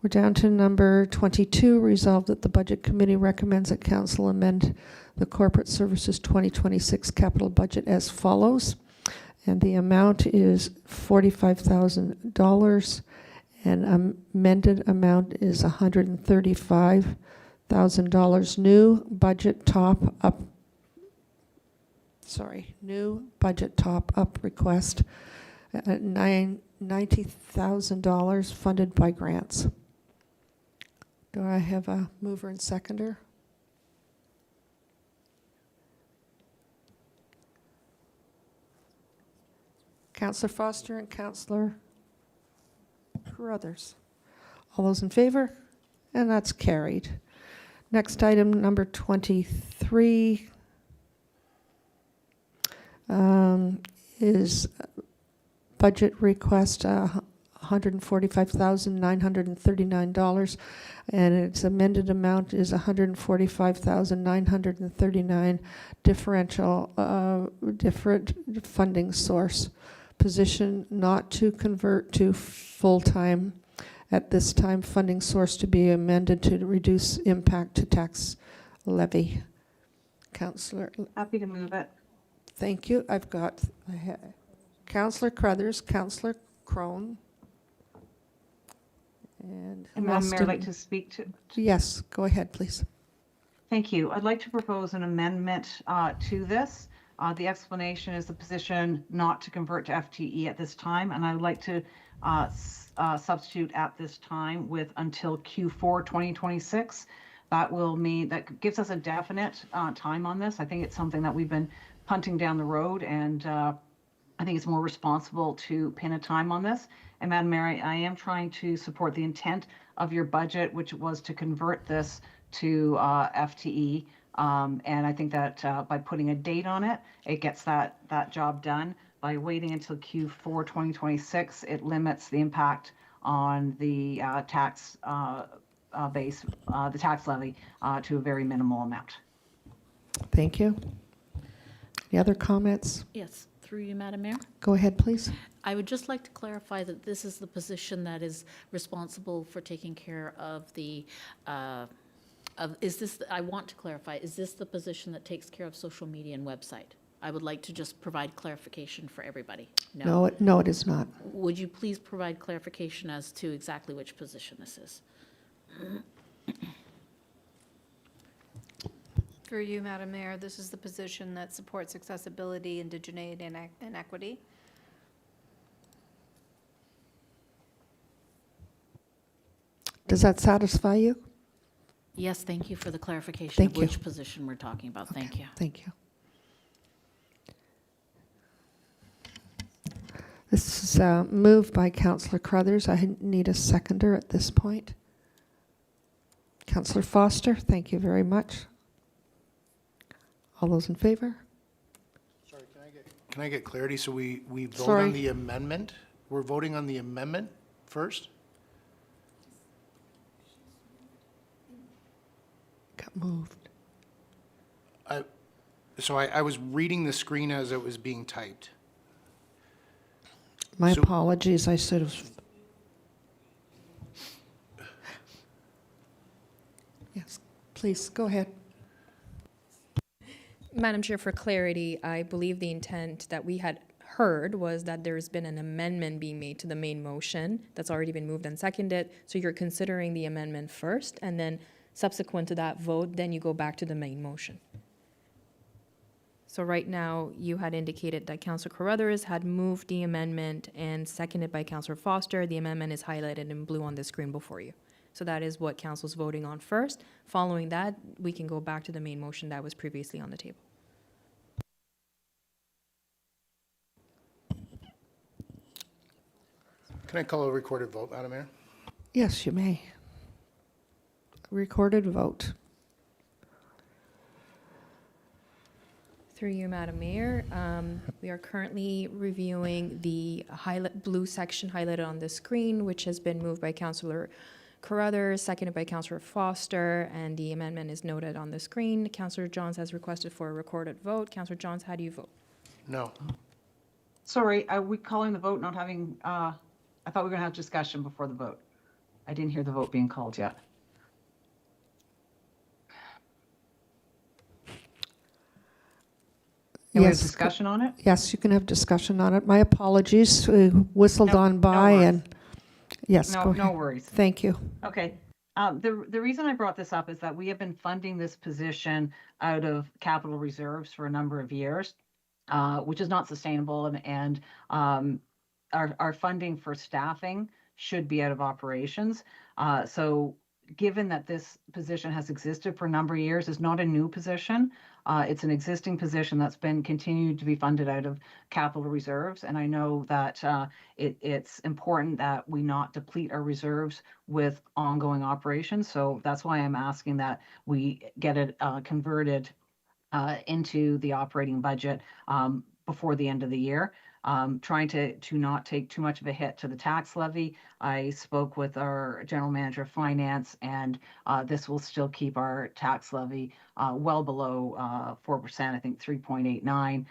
We're down to number 22, resolved that the Budget Committee recommends that Council amend the Corporate Services 2026 capital budget as follows. And the amount is $45,000, and amended amount is $135,000. New budget top up request at $90,000 funded by grants. Do I have a mover and seconder? Councillor Foster and Councillor Carruthers. All those in favor? And that's carried. Next item, number 23, is budget request, $145,939, and its amended amount is $145,939, different funding source. Position not to convert to full-time at this time. Funding source to be amended to reduce impact to tax levy. Councillor, Happy to move it. thank you. I've got Councillor Carruthers, Councillor Crone, and Madam Mayor, I'd like Weston. to speak to. Yes, go ahead, please. Thank you. I'd like to propose an amendment to this. The explanation is the position not to convert to FTE at this time, and I'd like to substitute at this time with until Q4 2026. That will mean, that gives us a definite time on this. I think it's something that we've been punting down the road, and I think it's more responsible to pin a time on this. And Madam Mayor, I am trying to support the intent of your budget, which was to convert this to FTE. And I think that by putting a date on it, it gets that job done. By waiting until Q4 2026, it limits the impact on the tax base, the tax levy, to a very minimal amount. Thank you. Any other comments? Yes, through you, Madam Mayor. Go ahead, please. I would just like to clarify that this is the position that is responsible for taking care of the, I want to clarify, is this the position that takes care of social media and website? I would like to just provide clarification for everybody. No, it is not. Would you please provide clarification as to exactly which position this is? Through you, Madam Mayor, this is the position that supports accessibility, indigeneity, and equity. Does that satisfy you? Yes, thank you for the clarification Thank of you. which position we're talking about. Thank you. Thank you. This is moved by Councillor Carruthers. I need a seconder at this point. Councillor Foster, thank you very much. All those in favor? Sorry, can I get clarity? So we vote Sorry. on the amendment? We're voting on the amendment first? Got moved. So I was reading the screen as it was being typed. My So- apologies, I should have. Yes, please, go ahead. Madam Chair, for clarity, I believe the intent that we had heard was that there's been an amendment being made to the main motion that's already been moved and seconded. So you're considering the amendment first, and then subsequent to that vote, then you go back to the main motion. So right now, you had indicated that Councillor Carruthers had moved the amendment and seconded by Councillor Foster. The amendment is highlighted in blue on the screen before you. So that is what council's voting on first. Following that, we can go back to the main motion that was previously on the table. Can I call a recorded vote, Madam Mayor? Yes, you may. Recorded vote. Through you, Madam Mayor, we are currently reviewing the blue section highlighted on the screen, which has been moved by Councillor Carruthers, seconded by Councillor Foster, and the amendment is noted on the screen. Councillor Johns has requested for a recorded vote. Councillor Johns, how do you vote? No. Sorry, are we calling the vote, not having, I thought we were gonna have discussion before the vote. I didn't hear the vote being called yet. Can we have Yes. discussion on it? Yes, you can have discussion on it. My apologies, we whistled No, on no by worries. and, yes, go No, ahead. no worries. Thank you. Okay. The reason I brought this up is that we have been funding this position out of capital reserves for a number of years, which is not sustainable, and our funding for staffing should be out of operations. So given that this position has existed for a number of years, it's not a new position. It's an existing position that's been continued to be funded out of capital reserves. And I know that it's important that we not deplete our reserves with ongoing operations. So that's why I'm asking that we get it converted into the operating budget before the end of the year. Trying to not take too much of a hit to the tax levy. I spoke with our general manager of finance, and this will still keep our tax levy well below 4%, I think 3.89.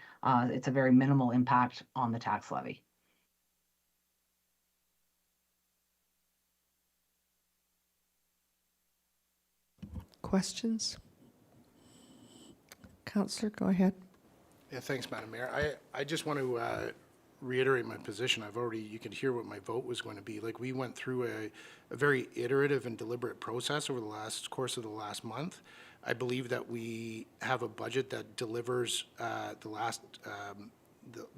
It's a very minimal impact on the tax levy. Questions? Councillor, go ahead. Yeah, thanks, Madam Mayor. I just want to reiterate my position. You can hear what my vote was going to be. Like, we went through a very iterative and deliberate process over the course of the last month. I believe that we have a budget that delivers the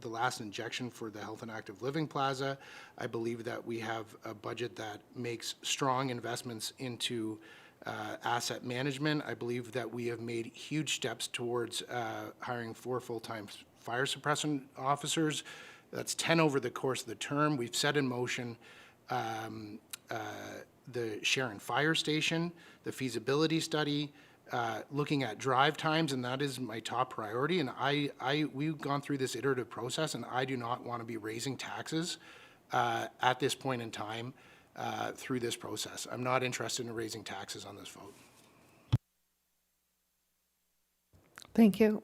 last injection for the Health and Active Living Plaza. I believe that we have a budget that makes strong investments into asset management. I believe that we have made huge steps towards hiring 4 full-time fire suppression officers. That's 10 over the course of the term. We've set in motion the Sharon Fire Station, the feasibility study, looking at drive times, and that is my top priority. And we've gone through this iterative process, and I do not want to be raising taxes at this point in time through this process. I'm not interested in raising taxes on this vote. Thank you.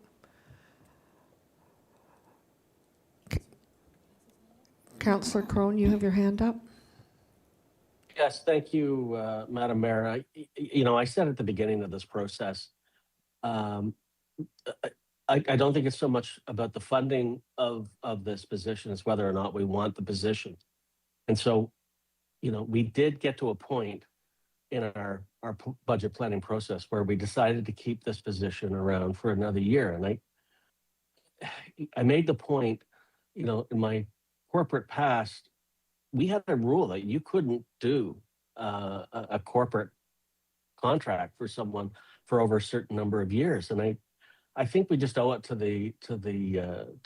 Councillor Crone, you have your hand up? Yes, thank you, Madam Mayor. I said at the beginning of this process, I don't think it's so much about the funding of this position as whether or not we want the position. And so, we did get to a point in our budget planning process where we decided to keep this position around for another year. And I made the point, in my corporate past, we had a rule that you couldn't do a corporate contract for someone for over a certain number of years. And I think we just owe it to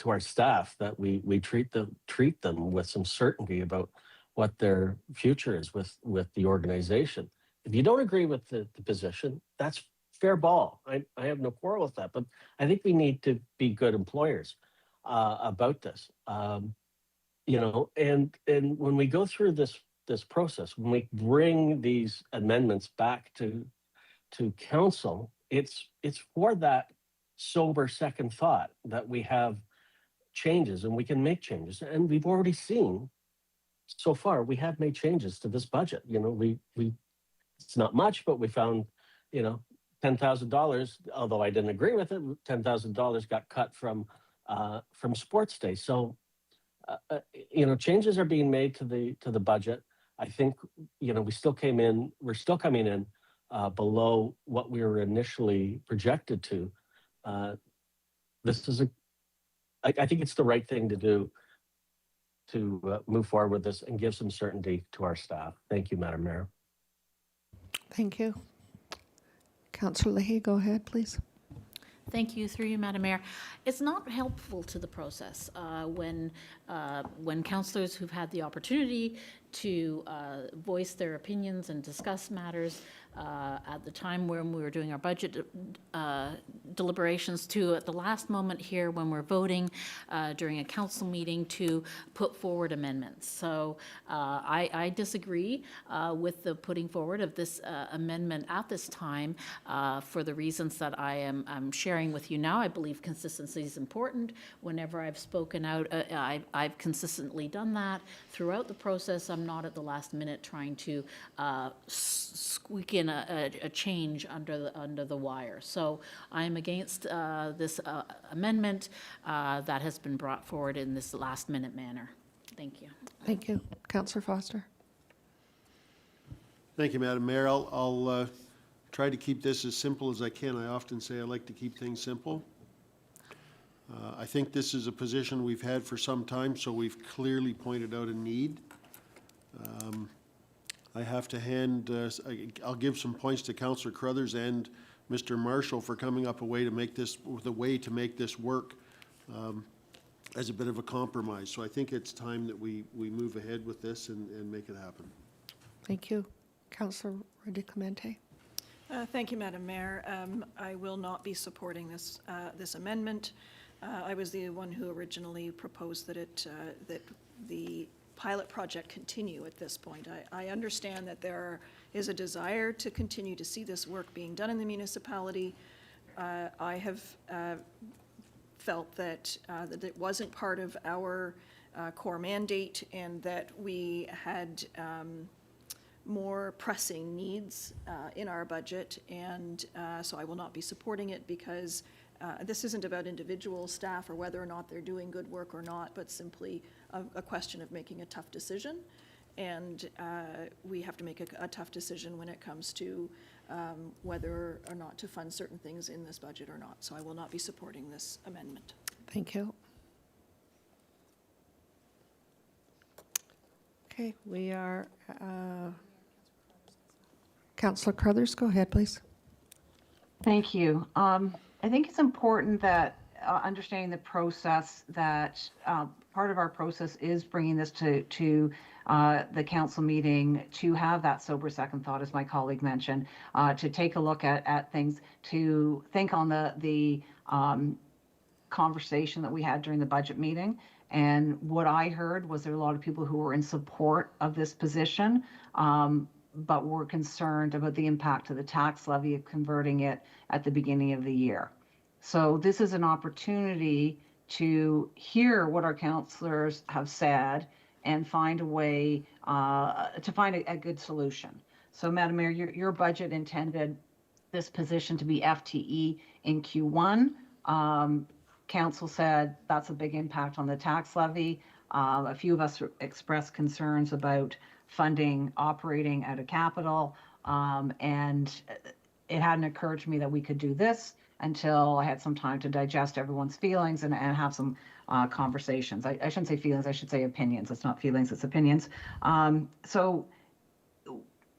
our staff that we treat them with some certainty about what their future is with the organization. If you don't agree with the position, that's fair ball. I have no quarrel with that, but I think we need to be good employers about this. And when we go through this process, when we bring these amendments back to council, it's for that sober second thought that we have changes and we can make changes. And we've already seen so far, we have made changes to this budget. It's not much, but we found, $10,000, although I didn't agree with it, $10,000 got cut from sports day. So, changes are being made to the budget. I think, we're still coming in below what we were initially projected to. this is I think it's the right thing to do to move forward with this and give some certainty to our staff. Thank you, Madam Mayor. Thank you. Councillor Leahy, go ahead, please. Thank you, through you, Madam Mayor. It's not helpful to the process when councillors who've had the opportunity to voice their opinions and discuss matters at the time when we were doing our budget deliberations to at the last moment here when we're voting during a council meeting to put forward amendments. So I disagree with the putting forward of this amendment at this time for the reasons that I'm sharing with you now. I believe consistency is important. Whenever I've spoken out, I've consistently done that throughout the process. I'm not at the last minute trying to squeak in a change under the wire. So I am against this amendment that has been brought forward in this last minute manner. Thank you. Thank you. Councillor Foster. Thank you, Madam Mayor. I'll try to keep this as simple as I can. I often say I like to keep things simple. I think this is a position we've had for some time, so we've clearly pointed out a need. I have to hand, I'll give some points to Councillor Crothers and Mr. Marshall for coming up with a way to make this work as a bit of a compromise. So I think it's time that we move ahead with this and make it happen. Thank you. Councillor Reddy-Clemente. Thank you, Madam Mayor. I will not be supporting this amendment. I was the one who originally proposed that the pilot project continue at this point. I understand that there is a desire to continue to see this work being done in the municipality. I have felt that it wasn't part of our core mandate and that we had more pressing needs in our budget, and so I will not be supporting it because this isn't about individual staff or whether or not they're doing good work or not, but simply a question of making a tough decision. And we have to make a tough decision when it comes to whether or not to fund certain things in this budget or not. So I will not be supporting this amendment. Thank you. Okay, we are, Councillor Crothers, go ahead, please. Thank you. I think it's important that understanding the process, that part of our process is bringing this to the council meeting to have that sober second thought, as my colleague mentioned, to take a look at things, to think on the conversation that we had during the budget meeting. And what I heard was there were a lot of people who were in support of this position, but were concerned about the impact of the tax levy of converting it at the beginning of the year. So this is an opportunity to hear what our councillors have said and find a way to find a good solution. So, Madam Mayor, your budget intended this position to be FTE in Q1. Council said that's a big impact on the tax levy. A few of us expressed concerns about funding operating out of capital, and it hadn't occurred to me that we could do this until I had some time to digest everyone's feelings and have some conversations. I shouldn't say feelings, I should say opinions. It's not feelings, it's opinions. So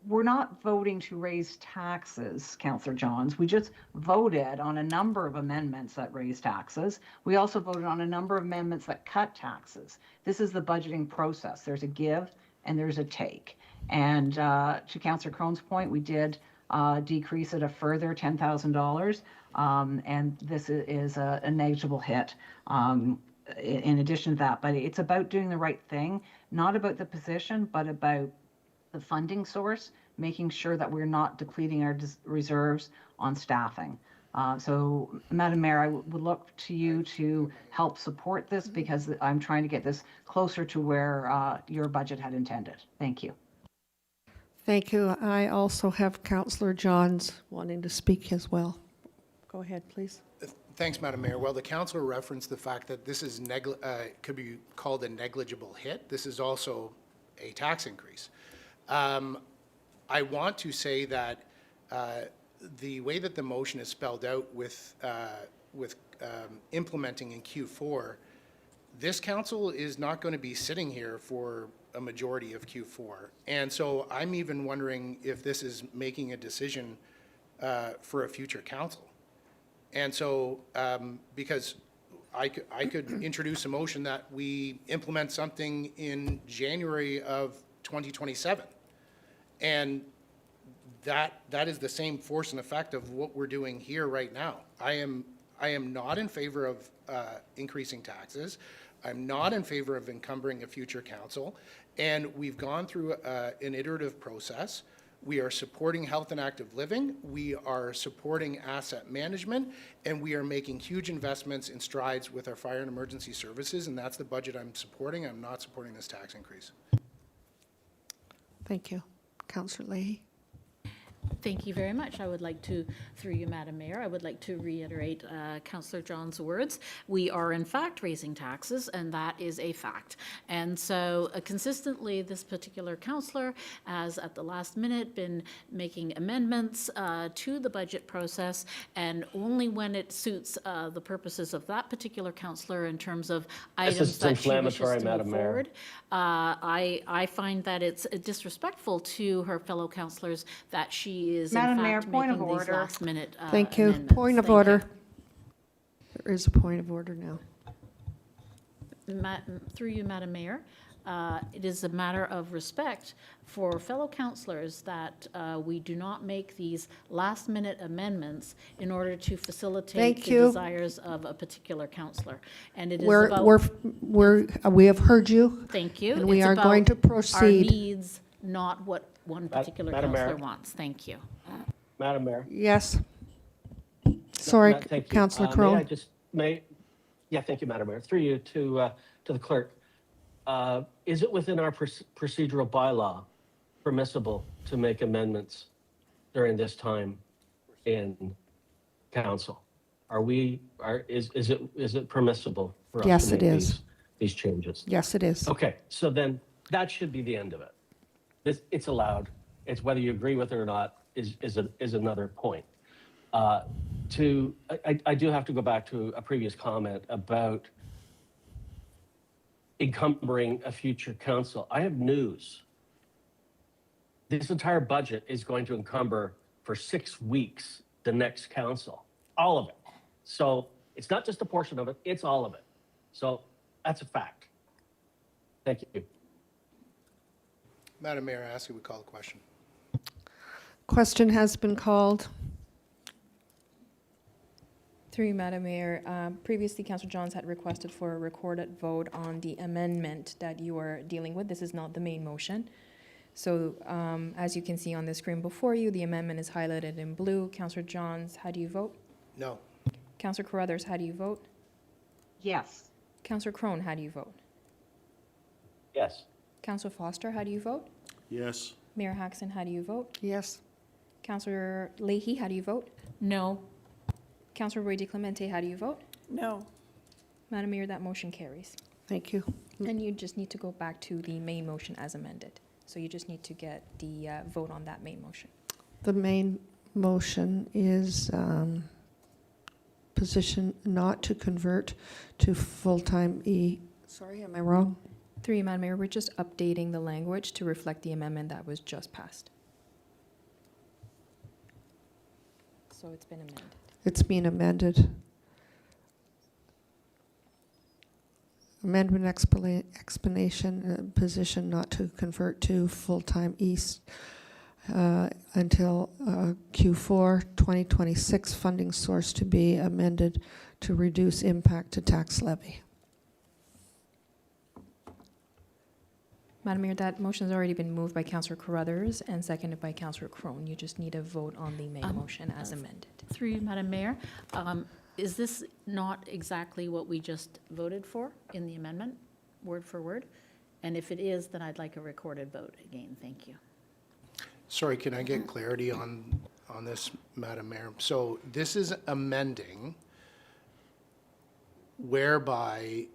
we're not voting to raise taxes, Councillor Johns. We just voted on a number of amendments that raise taxes. We also voted on a number of amendments that cut taxes. This is the budgeting process. There's a give and there's a take. And to Councillor Crone's point, we did decrease it a further $10,000. And this is a negligible hit in addition to that. But it's about doing the right thing, not about the position, but about the funding source, making sure that we're not depleting our reserves on staffing. So, Madam Mayor, I would look to you to help support this because I'm trying to get this closer to where your budget had intended. Thank you. Thank you. I also have Councillor Johns wanting to speak as well. Go ahead, please. Thanks, Madam Mayor. Well, the councillor referenced the fact that this is could be called a negligible hit. This is also a tax increase. I want to say that the way that the motion is spelled out with implementing in Q4, this council is not going to be sitting here for a majority of Q4. And so I'm even wondering if this is making a decision for a future council. And so, because I could introduce a motion that we implement something in January of 2027. And that is the same force and effect of what we're doing here right now. I am not in favor of increasing taxes. I'm not in favor of encumbering a future council. And we've gone through an iterative process. We are supporting health and active living. We are supporting asset management, and we are making huge investments in strides with our fire and emergency services, and that's the budget I'm supporting. I'm not supporting this tax increase. Thank you. Councillor Leahy. Thank you very much. I would like to, through you, Madam Mayor, I would like to reiterate Councillor John's words. We are in fact raising taxes, and that is a fact. And so consistently, this particular councillor has at the last minute been making amendments to the budget process, and only when it suits the purposes of that particular councillor in terms of items that she wishes to move forward. I find that it's disrespectful to her fellow councillors that she is Madam in Mayor, fact point of making these order. last-minute Thank you. amendments. Point of Thank you. order. There is a point of order now. Through you, Madam Mayor, it is a matter of respect for fellow councillors that we do not make these last-minute amendments in order to facilitate Thank the you. desires of a particular councillor. And it is We have heard you. thank you. and we It's are about going to our proceed. needs, not what one particular Madam Mayor. councillor wants. Thank you. Madam Mayor. Yes. Sorry, Thank you. Councillor May I Crone. just, yeah, thank you, Madam Mayor. Through you to the clerk. Is it within our procedural bylaw permissible to make amendments during this time in council? Is it permissible for us Yes, to it make is. these changes? Yes, it is. Okay, so then that should be the end of it. It's allowed. It's whether you agree with it or not is another point. I do have to go back to a previous comment about encumbering a future council. I have news. This entire budget is going to encumber for 6 weeks the next council, all of it. So it's not just a portion of it, it's all of it. So that's a fact. Thank you. Madam Mayor, I ask you we call the question. Question has been called. Through you, Madam Mayor, previously Councillor Johns had requested for a recorded vote on the amendment that you are dealing with. This is not the main motion. So as you can see on the screen before you, the amendment is highlighted in blue. Councillor Johns, how do you vote? No. Councillor Carruthers, how do you vote? Yes. Councillor Crone, how do you vote? Yes. Councillor Foster, how do you vote? Yes. Mayor Haxon, how do you vote? Yes. Councillor Leahy, how do you vote? No. Councillor Roy DeClemente, how do you vote? No. Madam Mayor, that motion carries. Thank you. And you just need to go back to the main motion as amended. So you just need to get the vote on that main motion. The main motion is position not to convert to full-time Sorry, am I wrong? Through you, Madam Mayor, we're just updating the language to reflect the amendment that was just passed. So it's been amended. It's been amended. Amendment explanation, position not to convert to full-time East until Q4 2026 funding source to be amended to reduce impact to tax levy. Madam Mayor, that motion has already been moved by Councillor Carruthers and seconded by Councillor Crone. You just need a vote on the main motion as amended. Through you, Madam Mayor, is this not exactly what we just voted for in the amendment, word for word? And if it is, then I'd like a recorded vote again. Thank you. Sorry, can I get clarity on this, Madam Mayor? So this is amending whereby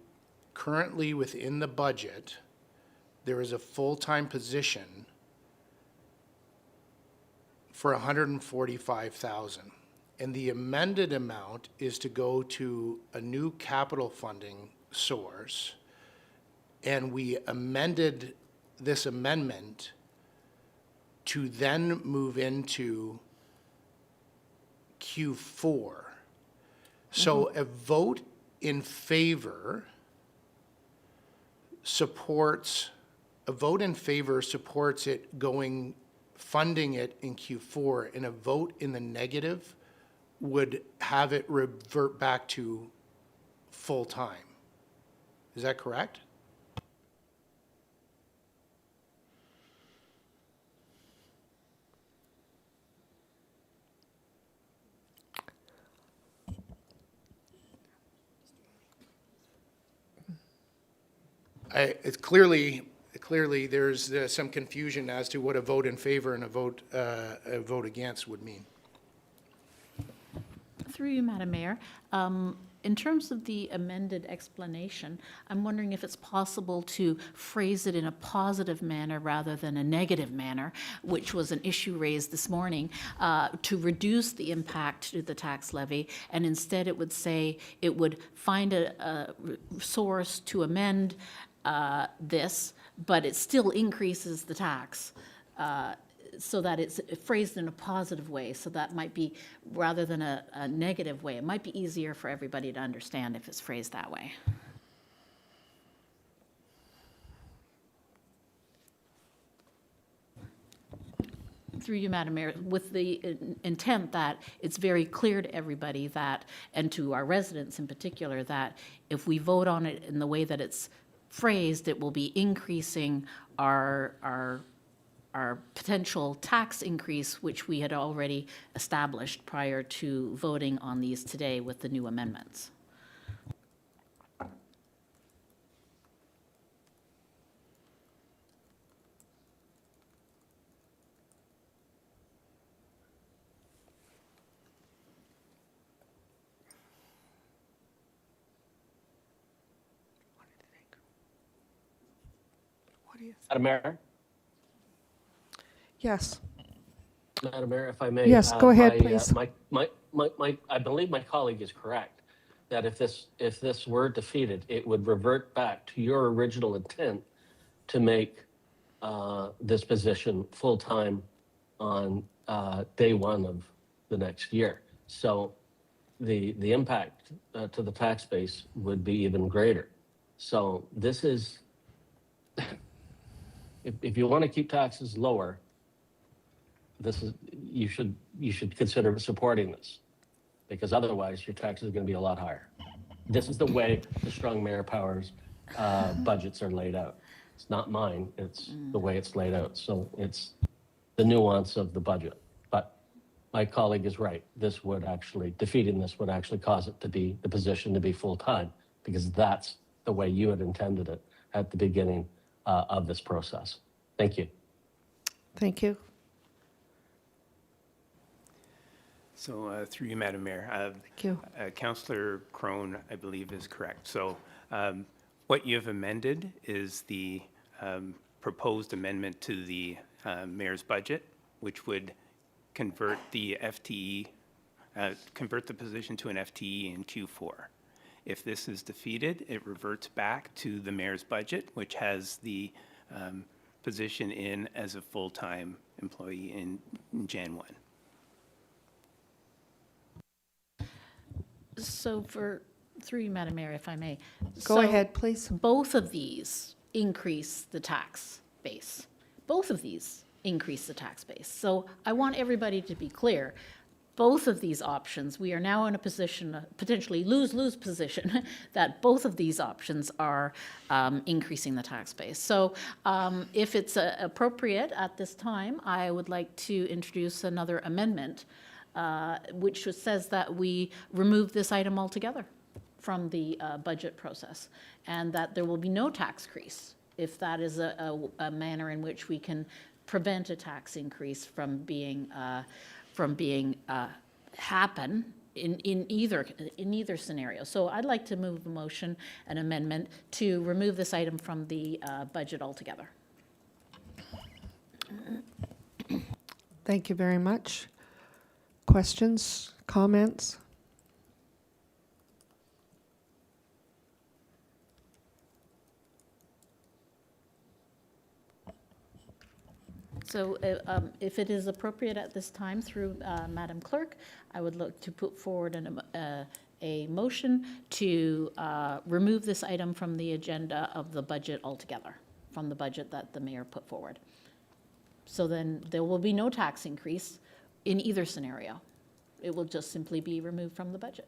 currently within the budget, there is a full-time position for $145,000. And the amended amount is to go to a new capital funding source. And we amended this amendment to then move into Q4. So a vote in favor supports it going, funding it in Q4, and a vote in the negative would have it revert back to full-time. Is that correct? It's clearly there's some confusion as to what a vote in favor and a vote against would mean. Through you, Madam Mayor, in terms of the amended explanation, I'm wondering if it's possible to phrase it in a positive manner rather than a negative manner, which was an issue raised this morning, to reduce the impact to the tax levy, and instead it would say it would find a source to amend this, but it still increases the tax, so that it's phrased in a positive way. So that might be, rather than a negative way, it might be easier for everybody to understand if it's phrased that way. Through you, Madam Mayor, with the intent that it's very clear to everybody that, and to our residents in particular, that if we vote on it in the way that it's phrased, it will be increasing our potential tax increase, which we had already established prior to voting on these today with the new amendments. Madam Mayor? Yes. Madam Mayor, if I may. Yes, go ahead, please. I believe my colleague is correct, that if this were defeated, it would revert back to your original intent to make this position full-time on day one of the next year. So the impact to the tax base would be even greater. So this is, if you want to keep taxes lower, you should consider supporting this, because otherwise your taxes are going to be a lot higher. This is the way the strong mayor powers budgets are laid out. It's not mine, it's the way it's laid out. So it's the nuance of the budget. But my colleague is right. Defeating this would actually cause it to be, the position to be full-time, because that's the way you had intended it at the beginning of this process. Thank you. Thank you. So through you, Madam Mayor. Thank you. Councillor Crone, I believe, is correct. So what you have amended is the proposed amendment to the mayor's budget, which would convert the FTE, convert the position to an FTE in Q4. If this is defeated, it reverts back to the mayor's budget, which has the position in as a full-time employee in Jan 1. So through you, Madam Mayor, if I may. Go So ahead, please. both of these increase the tax base. Both of these increase the tax base. So I want everybody to be clear. Both of these options, we are now in a position, a potentially lose-lose position, that both of these options are increasing the tax base. So if it's appropriate at this time, I would like to introduce another amendment which says that we remove this item altogether from the budget process, and that there will be no tax increase if that is a manner in which we can prevent a tax increase from being happen in either scenario. So I'd like to move a motion, an amendment, to remove this item from the budget altogether. Thank you very much. Questions, comments? So if it is appropriate at this time through Madam Clerk, I would look to put forward a motion to remove this item from the agenda of the budget altogether, from the budget that the mayor put forward. So then there will be no tax increase in either scenario. It will just simply be removed from the budget.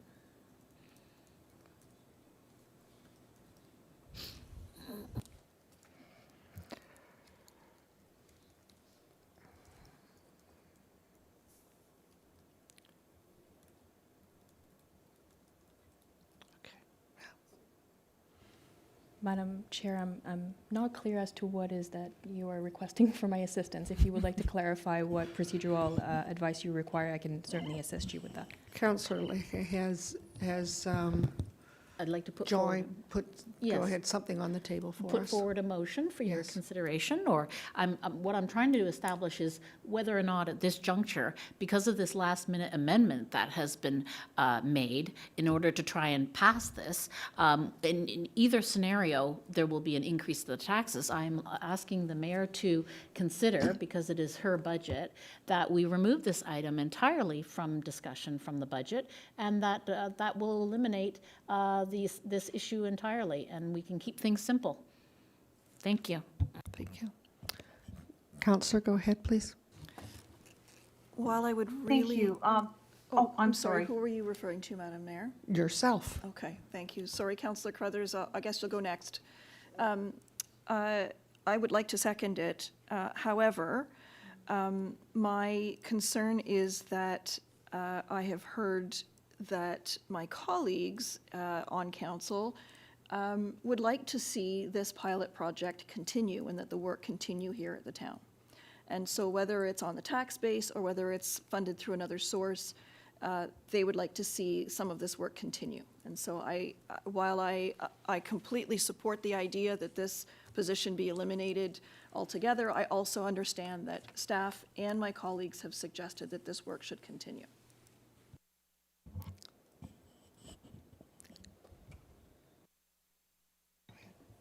Madam Chair, I'm not clear as to what is that you are requesting for my assistance. If you would like to clarify what procedural advice you require, I can certainly assist you with that. Councillor Lenkov has I'd like to put forward. go Yes. ahead, something on the table for us. Put forward a motion for your Yes. consideration, or what I'm trying to establish is whether or not at this juncture, because of this last-minute amendment that has been made in order to try and pass this, in either scenario, there will be an increase to the taxes. I'm asking the mayor to consider, because it is her budget, that we remove this item entirely from discussion from the budget, and that will eliminate this issue entirely, and we can keep things simple. Thank you. Thank you. Councillor, go ahead, please. While I would Thank really... you. I'm sorry. Who were you referring to, Madam Mayor? Yourself. Okay, thank you. Sorry, Councillor Crothers, I guess you'll go next. I would like to second it. However, my concern is that I have heard that my colleagues on council would like to see this pilot project continue and that the work continue here at the town. And so whether it's on the tax base or whether it's funded through another source, they would like to see some of this work continue. And so while I completely support the idea that this position be eliminated altogether, I also understand that staff and my colleagues have suggested that this work should continue.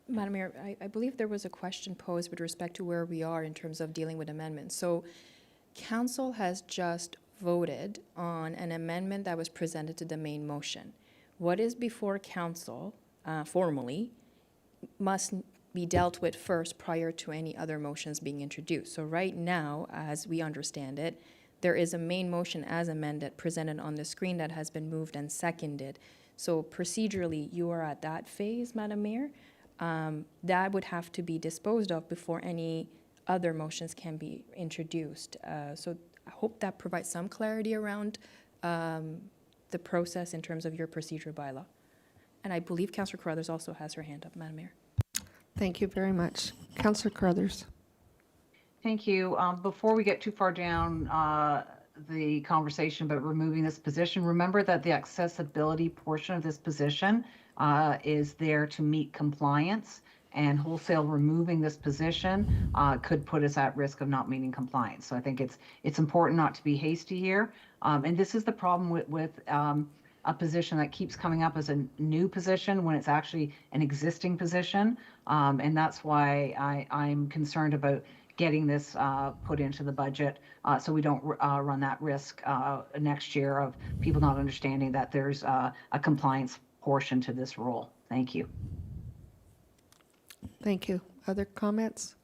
Madam Mayor, I believe there was a question posed with respect to where we are in terms of dealing with amendments. So council has just voted on an amendment that was presented to the main motion. What is before council formally must be dealt with first prior to any other motions being introduced. So right now, as we understand it, there is a main motion as amended presented on the screen that has been moved and seconded. So procedurally, you are at that phase, Madam Mayor. That would have to be disposed of before any other motions can be introduced. So I hope that provides some clarity around the process in terms of your procedural bylaw. And I believe Councillor Carruthers also has her hand up, Madam Mayor. Thank you very much. Councillor Carruthers. Thank you. Before we get too far down the conversation about removing this position, remember that the accessibility portion of this position is there to meet compliance, and wholesale removing this position could put us at risk of not meeting compliance. So I think it's important not to be hasty here. And this is the problem with a position that keeps coming up as a new position when it's actually an existing position. And that's why I'm concerned about getting this put into the budget so we don't run that risk next year of people not understanding that there's a compliance portion to this role. Thank you. Thank you. Other comments?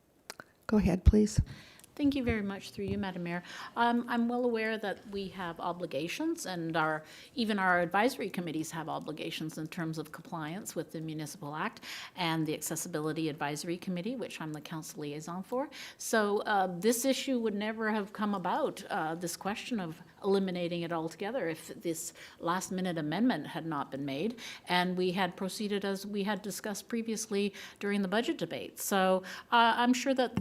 Go ahead, please. Thank you very much, through you, Madam Mayor. I'm well aware that we have obligations, and even our advisory committees have obligations in terms of compliance with the Municipal Act and the Accessibility Advisory Committee, which I'm the council liaison for. So this issue would never have come about, this question of eliminating it altogether, if this last-minute amendment had not been made, and we had proceeded as we had discussed previously during the budget debate. So I'm sure that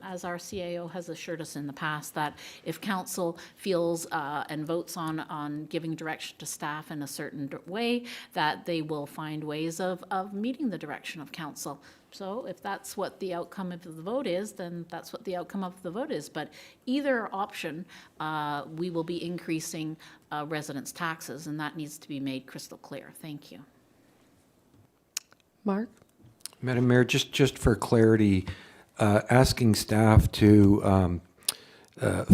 as our CAO has assured us in the past, that if council feels and votes on giving direction to staff in a certain way, that they will find ways of meeting the direction of council. So if that's what the outcome of the vote is, then that's what the outcome of the vote is. But either option, we will be increasing residents' taxes, and that needs to be made crystal clear. Thank you. Mark? Madam Mayor, just for clarity, asking staff to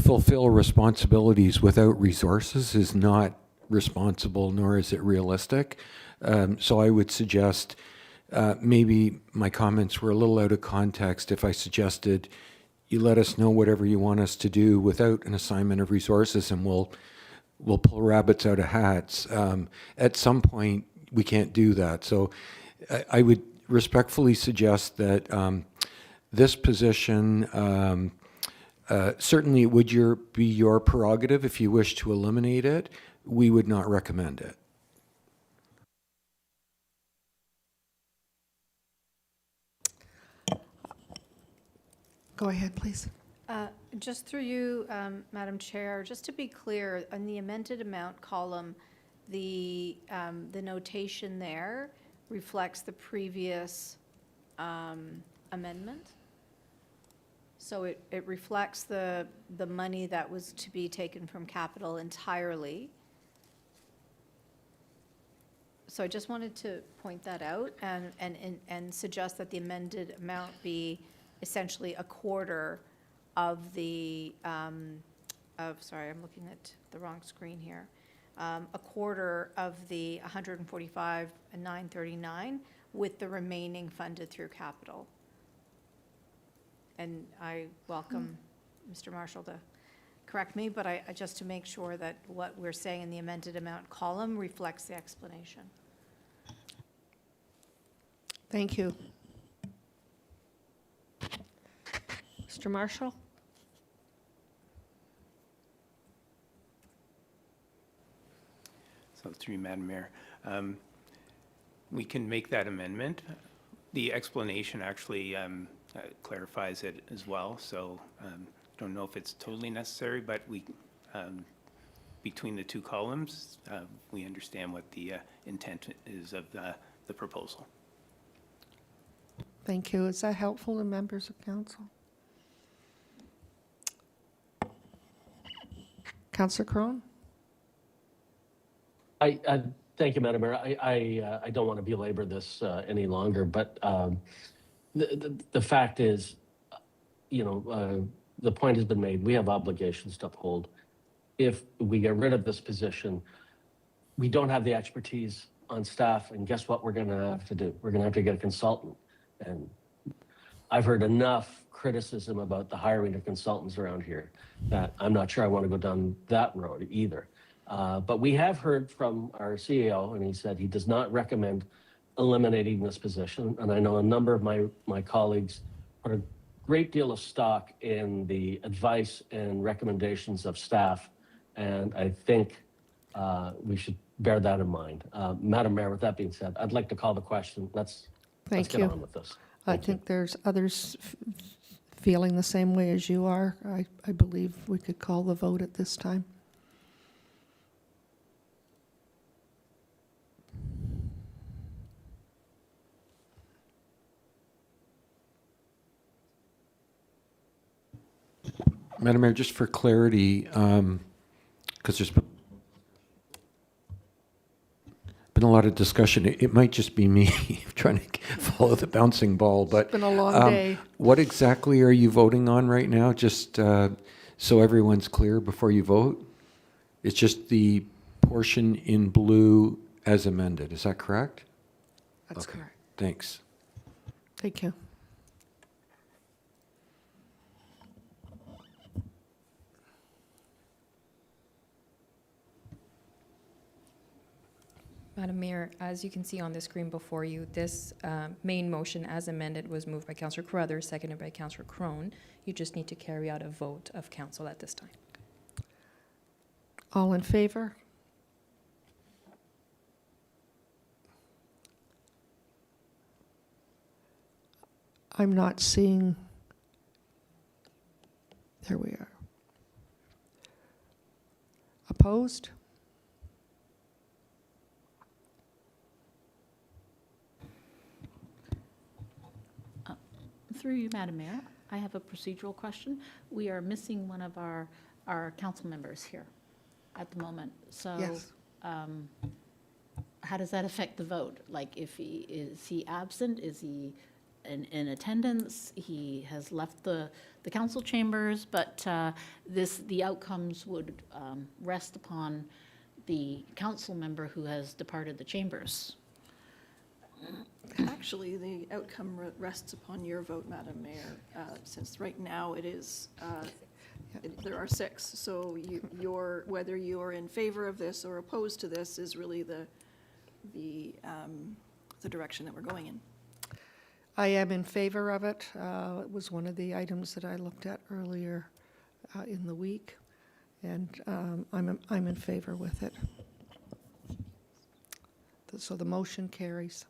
fulfill responsibilities without resources is not responsible, nor is it realistic. So I would suggest, maybe my comments were a little out of context if I suggested you let us know whatever you want us to do without an assignment of resources, and we'll pull rabbits out of hats. At some point, we can't do that. So I would respectfully suggest that this position, certainly it would be your prerogative if you wish to eliminate it. We would not recommend it. Go ahead, please. Just through you, Madam Chair, just to be clear, on the amended amount column, the notation there reflects the previous amendment. So it reflects the money that was to be taken from capital entirely. So I just wanted to point that out and suggest that the amended amount be essentially a quarter of sorry, I'm looking at the wrong screen here. A quarter of the 145 and 939, with the remaining funded through capital. And I welcome Mr. Marshall to correct me, but I just to make sure that what we're saying in the amended amount column reflects the explanation. Thank you. Mr. Marshall? So through you, Madam Mayor, we can make that amendment. The explanation actually clarifies it as well, so don't know if it's totally necessary, but we, between the two columns, we understand what the intent is of the proposal. Thank you. Is that helpful to members of council? Councillor Crone? Thank you, Madam Mayor. I don't want to belabor this any longer, but the fact is, the point has been made. We have obligations to uphold. If we get rid of this position, we don't have the expertise on staff, and guess what we're going to have to do? We're going to have to get a consultant. And I've heard enough criticism about the hiring of consultants around here that I'm not sure I want to go down that road either. But we have heard from our CEO, and he said he does not recommend eliminating this position. And I know a number of my colleagues put a great deal of stock in the advice and recommendations of staff. And I think we should bear that in mind. Madam Mayor, with that being said, I'd like to call the question. Let's get on with this. I think there's others feeling the same way as you are. I believe we could call the vote at this time. Madam Mayor, just for clarity, because there's been a lot of discussion. It might just be me trying to follow the bouncing ball, but It's been a long day. What exactly are you voting on right now? Just so everyone's clear before you vote. It's just the portion in blue as amended. Is that correct? That's Okay. correct. Thanks. Thank you. Madam Mayor, as you can see on the screen before you, this main motion as amended was moved by Councillor Carruthers, seconded by Councillor Crone. You just need to carry out a vote of council at this time. All in favor? I'm not seeing. There we are. Opposed? Through you, Madam Mayor, I have a procedural question. We are missing one of our council members here at the moment. So Yes. how does that affect the vote? Like, is he absent? Is he in attendance? He has left the council chambers, but the outcomes would rest upon the council member who has departed the chambers. Actually, the outcome rests upon your vote, Madam Mayor, since right now it is, there are 6. So whether you're in favor of this or opposed to this is really the direction that we're going in. I am in favor of it. It was one of the items that I looked at earlier in the week, and I'm in favor with it. So the motion carries.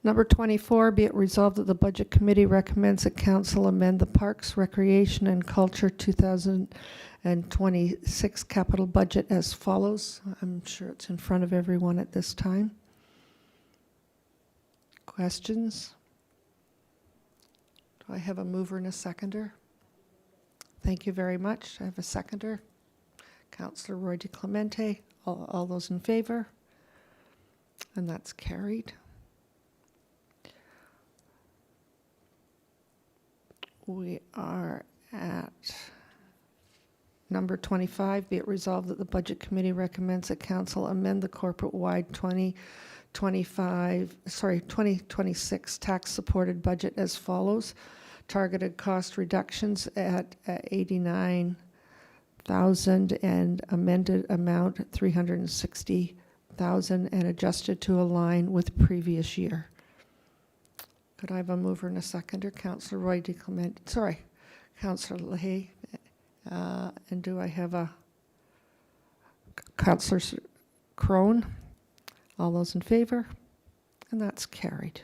Number 24, be it resolved that the Budget Committee recommends that Council amend the Parks, Recreation, and Culture 2026 capital budget as follows. I'm sure it's in front of everyone at this time. Questions? Do I have a mover and a seconder? Thank you very much. I have a seconder. Councillor Roy DeClemente. All those in favor? And that's carried. We are at number 25. Be it resolved that the Budget Committee recommends that Council amend the corporate-wide 2026 tax-supported budget as follows. Targeted cost reductions at 89,000 and amended amount 360,000 and adjusted to align with previous year. Could I have a mover and a seconder? Councillor Roy DeClemente, Councillor Leahy. And do I have a Councillor Crone? All those in favor? And that's carried.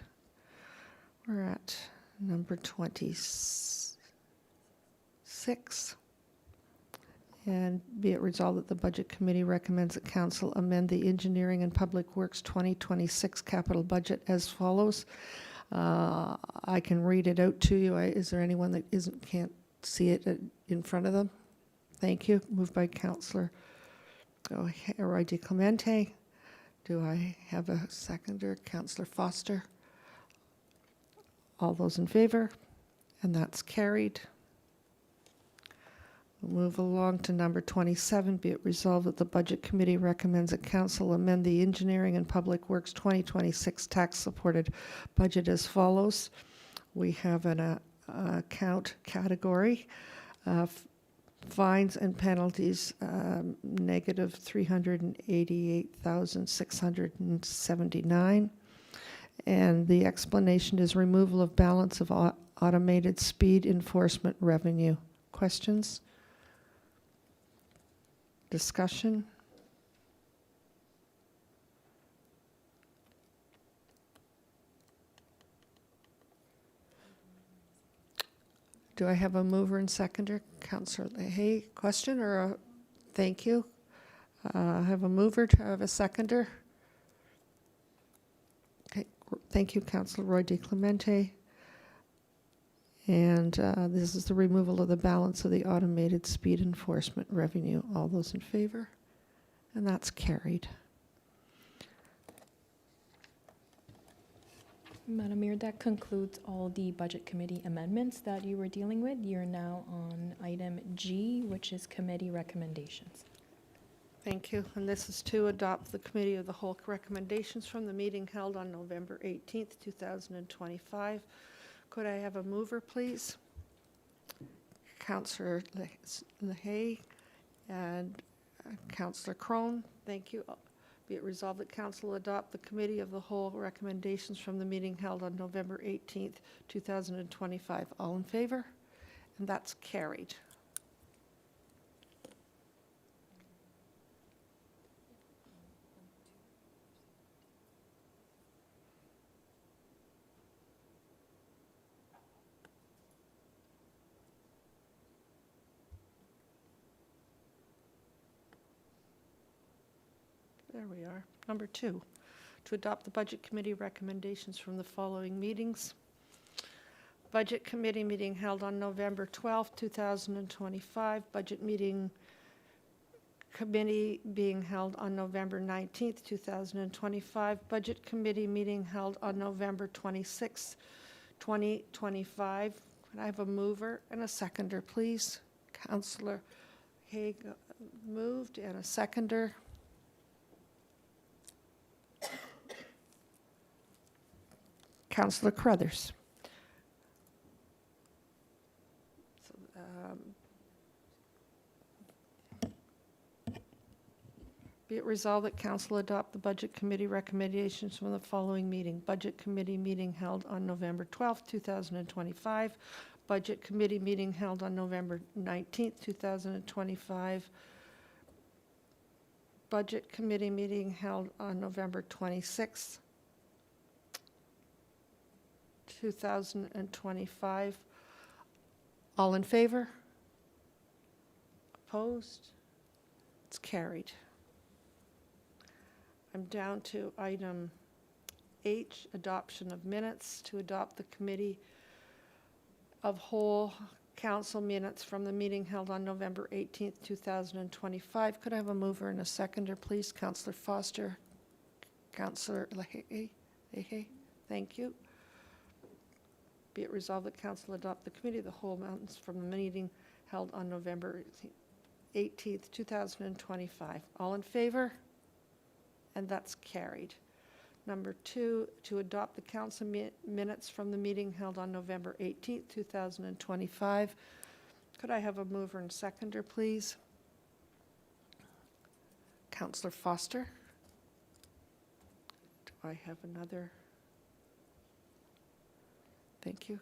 We're at number 26. And be it resolved that the Budget Committee recommends that Council amend the Engineering and Public Works 2026 capital budget as follows. I can read it out to you. Is there anyone that can't see it in front of them? Thank you. Moved by Councillor Roy DeClemente. Do I have a seconder? Councillor Foster. All those in favor? And that's carried. We'll move along to number 27. Be it resolved that the Budget Committee recommends that Council amend the Engineering and Public Works 2026 tax-supported budget as follows. We have an account category, fines and penalties, negative 388,679. And the explanation is removal of balance of automated speed enforcement revenue. Questions? Discussion? Do I have a mover and seconder? Councillor Leahy, question or a thank you? I have a mover. Do I have a seconder? Okay, thank you, Councillor Roy DeClemente. And this is the removal of the balance of the automated speed enforcement revenue. All those in favor? And that's carried. Madam Mayor, that concludes all the Budget Committee amendments that you were dealing with. You're now on item G, which is committee recommendations. Thank you. And this is to adopt the Committee of the Whole recommendations from the meeting held on November 18th, 2025. Could I have a mover, please? Councillor Leahy and Councillor Crone. Thank you. Be it resolved that Council adopt the Committee of the Whole recommendations from the meeting held on November 18th, 2025. All in favor? And that's carried. There we are. Number 2, to adopt the Budget Committee recommendations from the following meetings. Budget Committee meeting held on November 12th, 2025. Budget meeting committee being held on November 19th, 2025. Budget Committee meeting held on November 26th, 2025. Can I have a mover and a seconder, please? Councillor Haig moved, and a seconder. Councillor Crothers. So, be it resolved that council adopt the Budget Committee recommendations from the following meeting. Budget Committee meeting held on November 12th, 2025. Budget Committee meeting held on November 19th, 2025. Budget Committee meeting held on November 26th, 2025. All in favor? Opposed? It's carried. I'm down to item H, adoption of minutes. To adopt the Committee of Whole Council minutes from the meeting held on November 18th, 2025. Could I have a mover and a seconder, please? Councillor Foster. Councillor Lehe. Thank you. Be it resolved that council adopt the Committee of the Whole minutes from the meeting held on November 18th, 2025. All in favor? And that's carried. Number 2, to adopt the council minutes from the meeting held on November 18th, 2025. Could I have a mover and seconder, please? Councillor Foster. Do I have another? Thank you.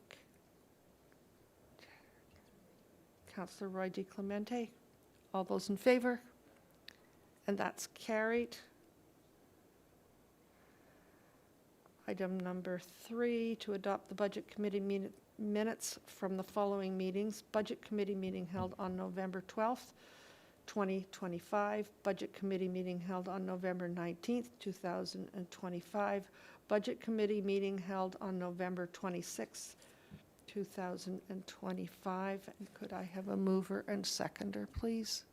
Councillor Roy DiClemente. All those in favor? And that's carried. Item number 3, to adopt the Budget Committee minutes from the following meetings. Budget Committee meeting held on November 12th, 2025. Budget Committee meeting held on November 19th, 2025. Budget Committee meeting held on November 26th, 2025. And could I have a mover and seconder, please?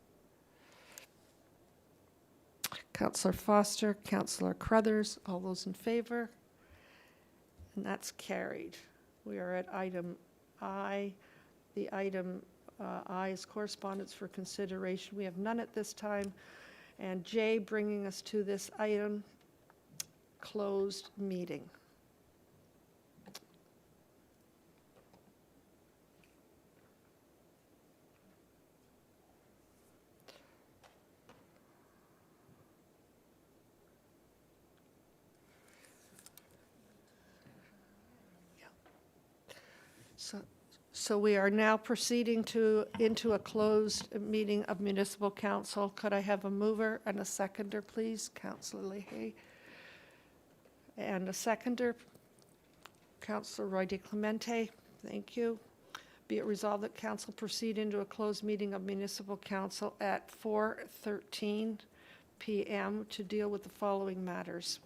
Councillor Foster, Councillor Crothers, all those in favor? And that's carried. We are at item I. The item I is correspondence for consideration. We have none at this time. And J, bringing us to this item, closed meeting. So we are now proceeding into a closed meeting of Municipal Council. Could I have a mover and a seconder, please? Councillor Leahy. And a seconder, Councillor Roy DiClemente. Thank you. Be it resolved that council proceed into a closed meeting of Municipal Council at 4:13 p.m. to deal with the following matters.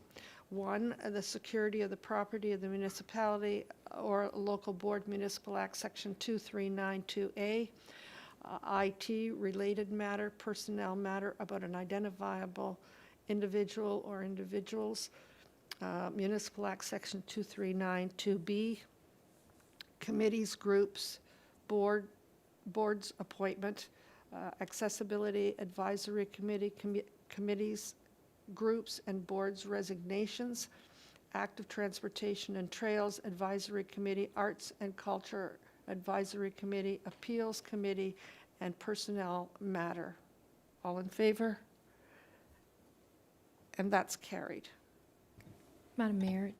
1, the security of the property of the municipality or local board, Municipal Act Section 2392A. IT, related matter, personnel matter about an identifiable individual or individuals. Municipal Act Section 2392B. Committees, groups, boards appointment, accessibility advisory committee, committees, groups and boards resignations, active transportation and trails advisory committee, arts and culture advisory committee, appeals committee, and personnel matter. All in favor? And that's carried. Madam Mayor,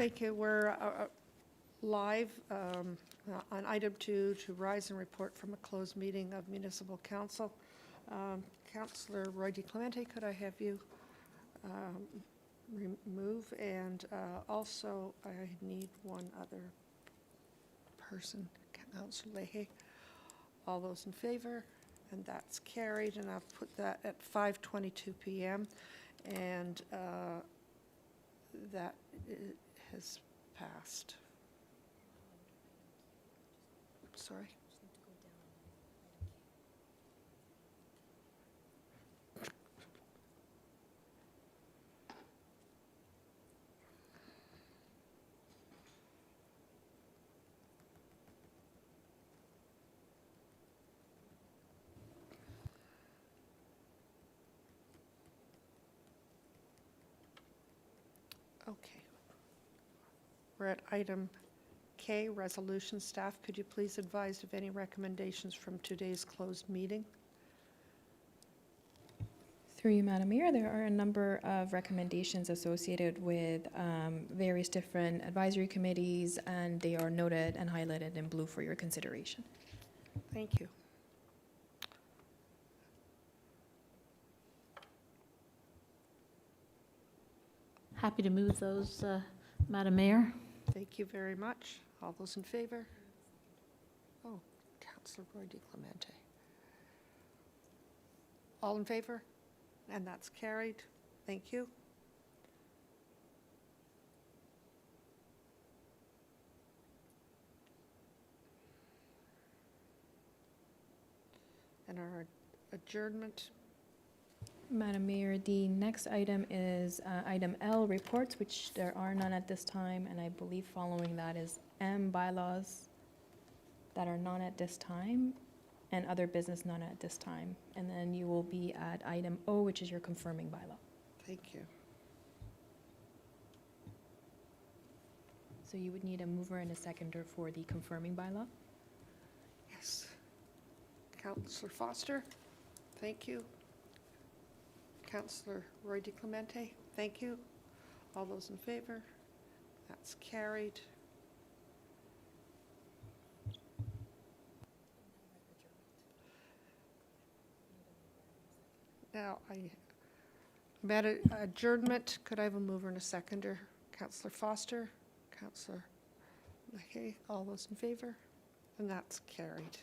Thank you. We're live on item 2, to rise and report from a closed meeting of Municipal Council. Councillor Roy DeClemente, could I have you remove? And also, I need one other person, Councillor Leahy. All those in favor? And that's carried, and I've put that at 5:22 p.m. And that has passed. Sorry. Okay. We're at item K, resolution. Staff, could you please advise of any recommendations from today's closed meeting? Through you, Madam Mayor, there are a number of recommendations associated with various different advisory committees, and they are noted and highlighted in blue for your consideration. Thank you. Happy to move those, Madam Mayor. Thank you very much. All those in favor? Oh, Councillor Roy DeClemente. All in favor? And that's carried. Thank you. And our adjournment. Madam Mayor, the next item is item L, reports, which there are none at this time, and I believe following that is M, bylaws that are none at this time, and other business none at this time. And then you will be at item O, which is your confirming bylaw. Thank you. So you would need a mover and a seconder for the confirming bylaw. Yes. Councillor Foster, thank you. Councillor Roy DeClemente, thank you. All those in favor? That's carried. Now, I'm at adjournment. Could I have a mover and a seconder? Councillor Foster, Councillor Leahy, all those in favor? And that's carried.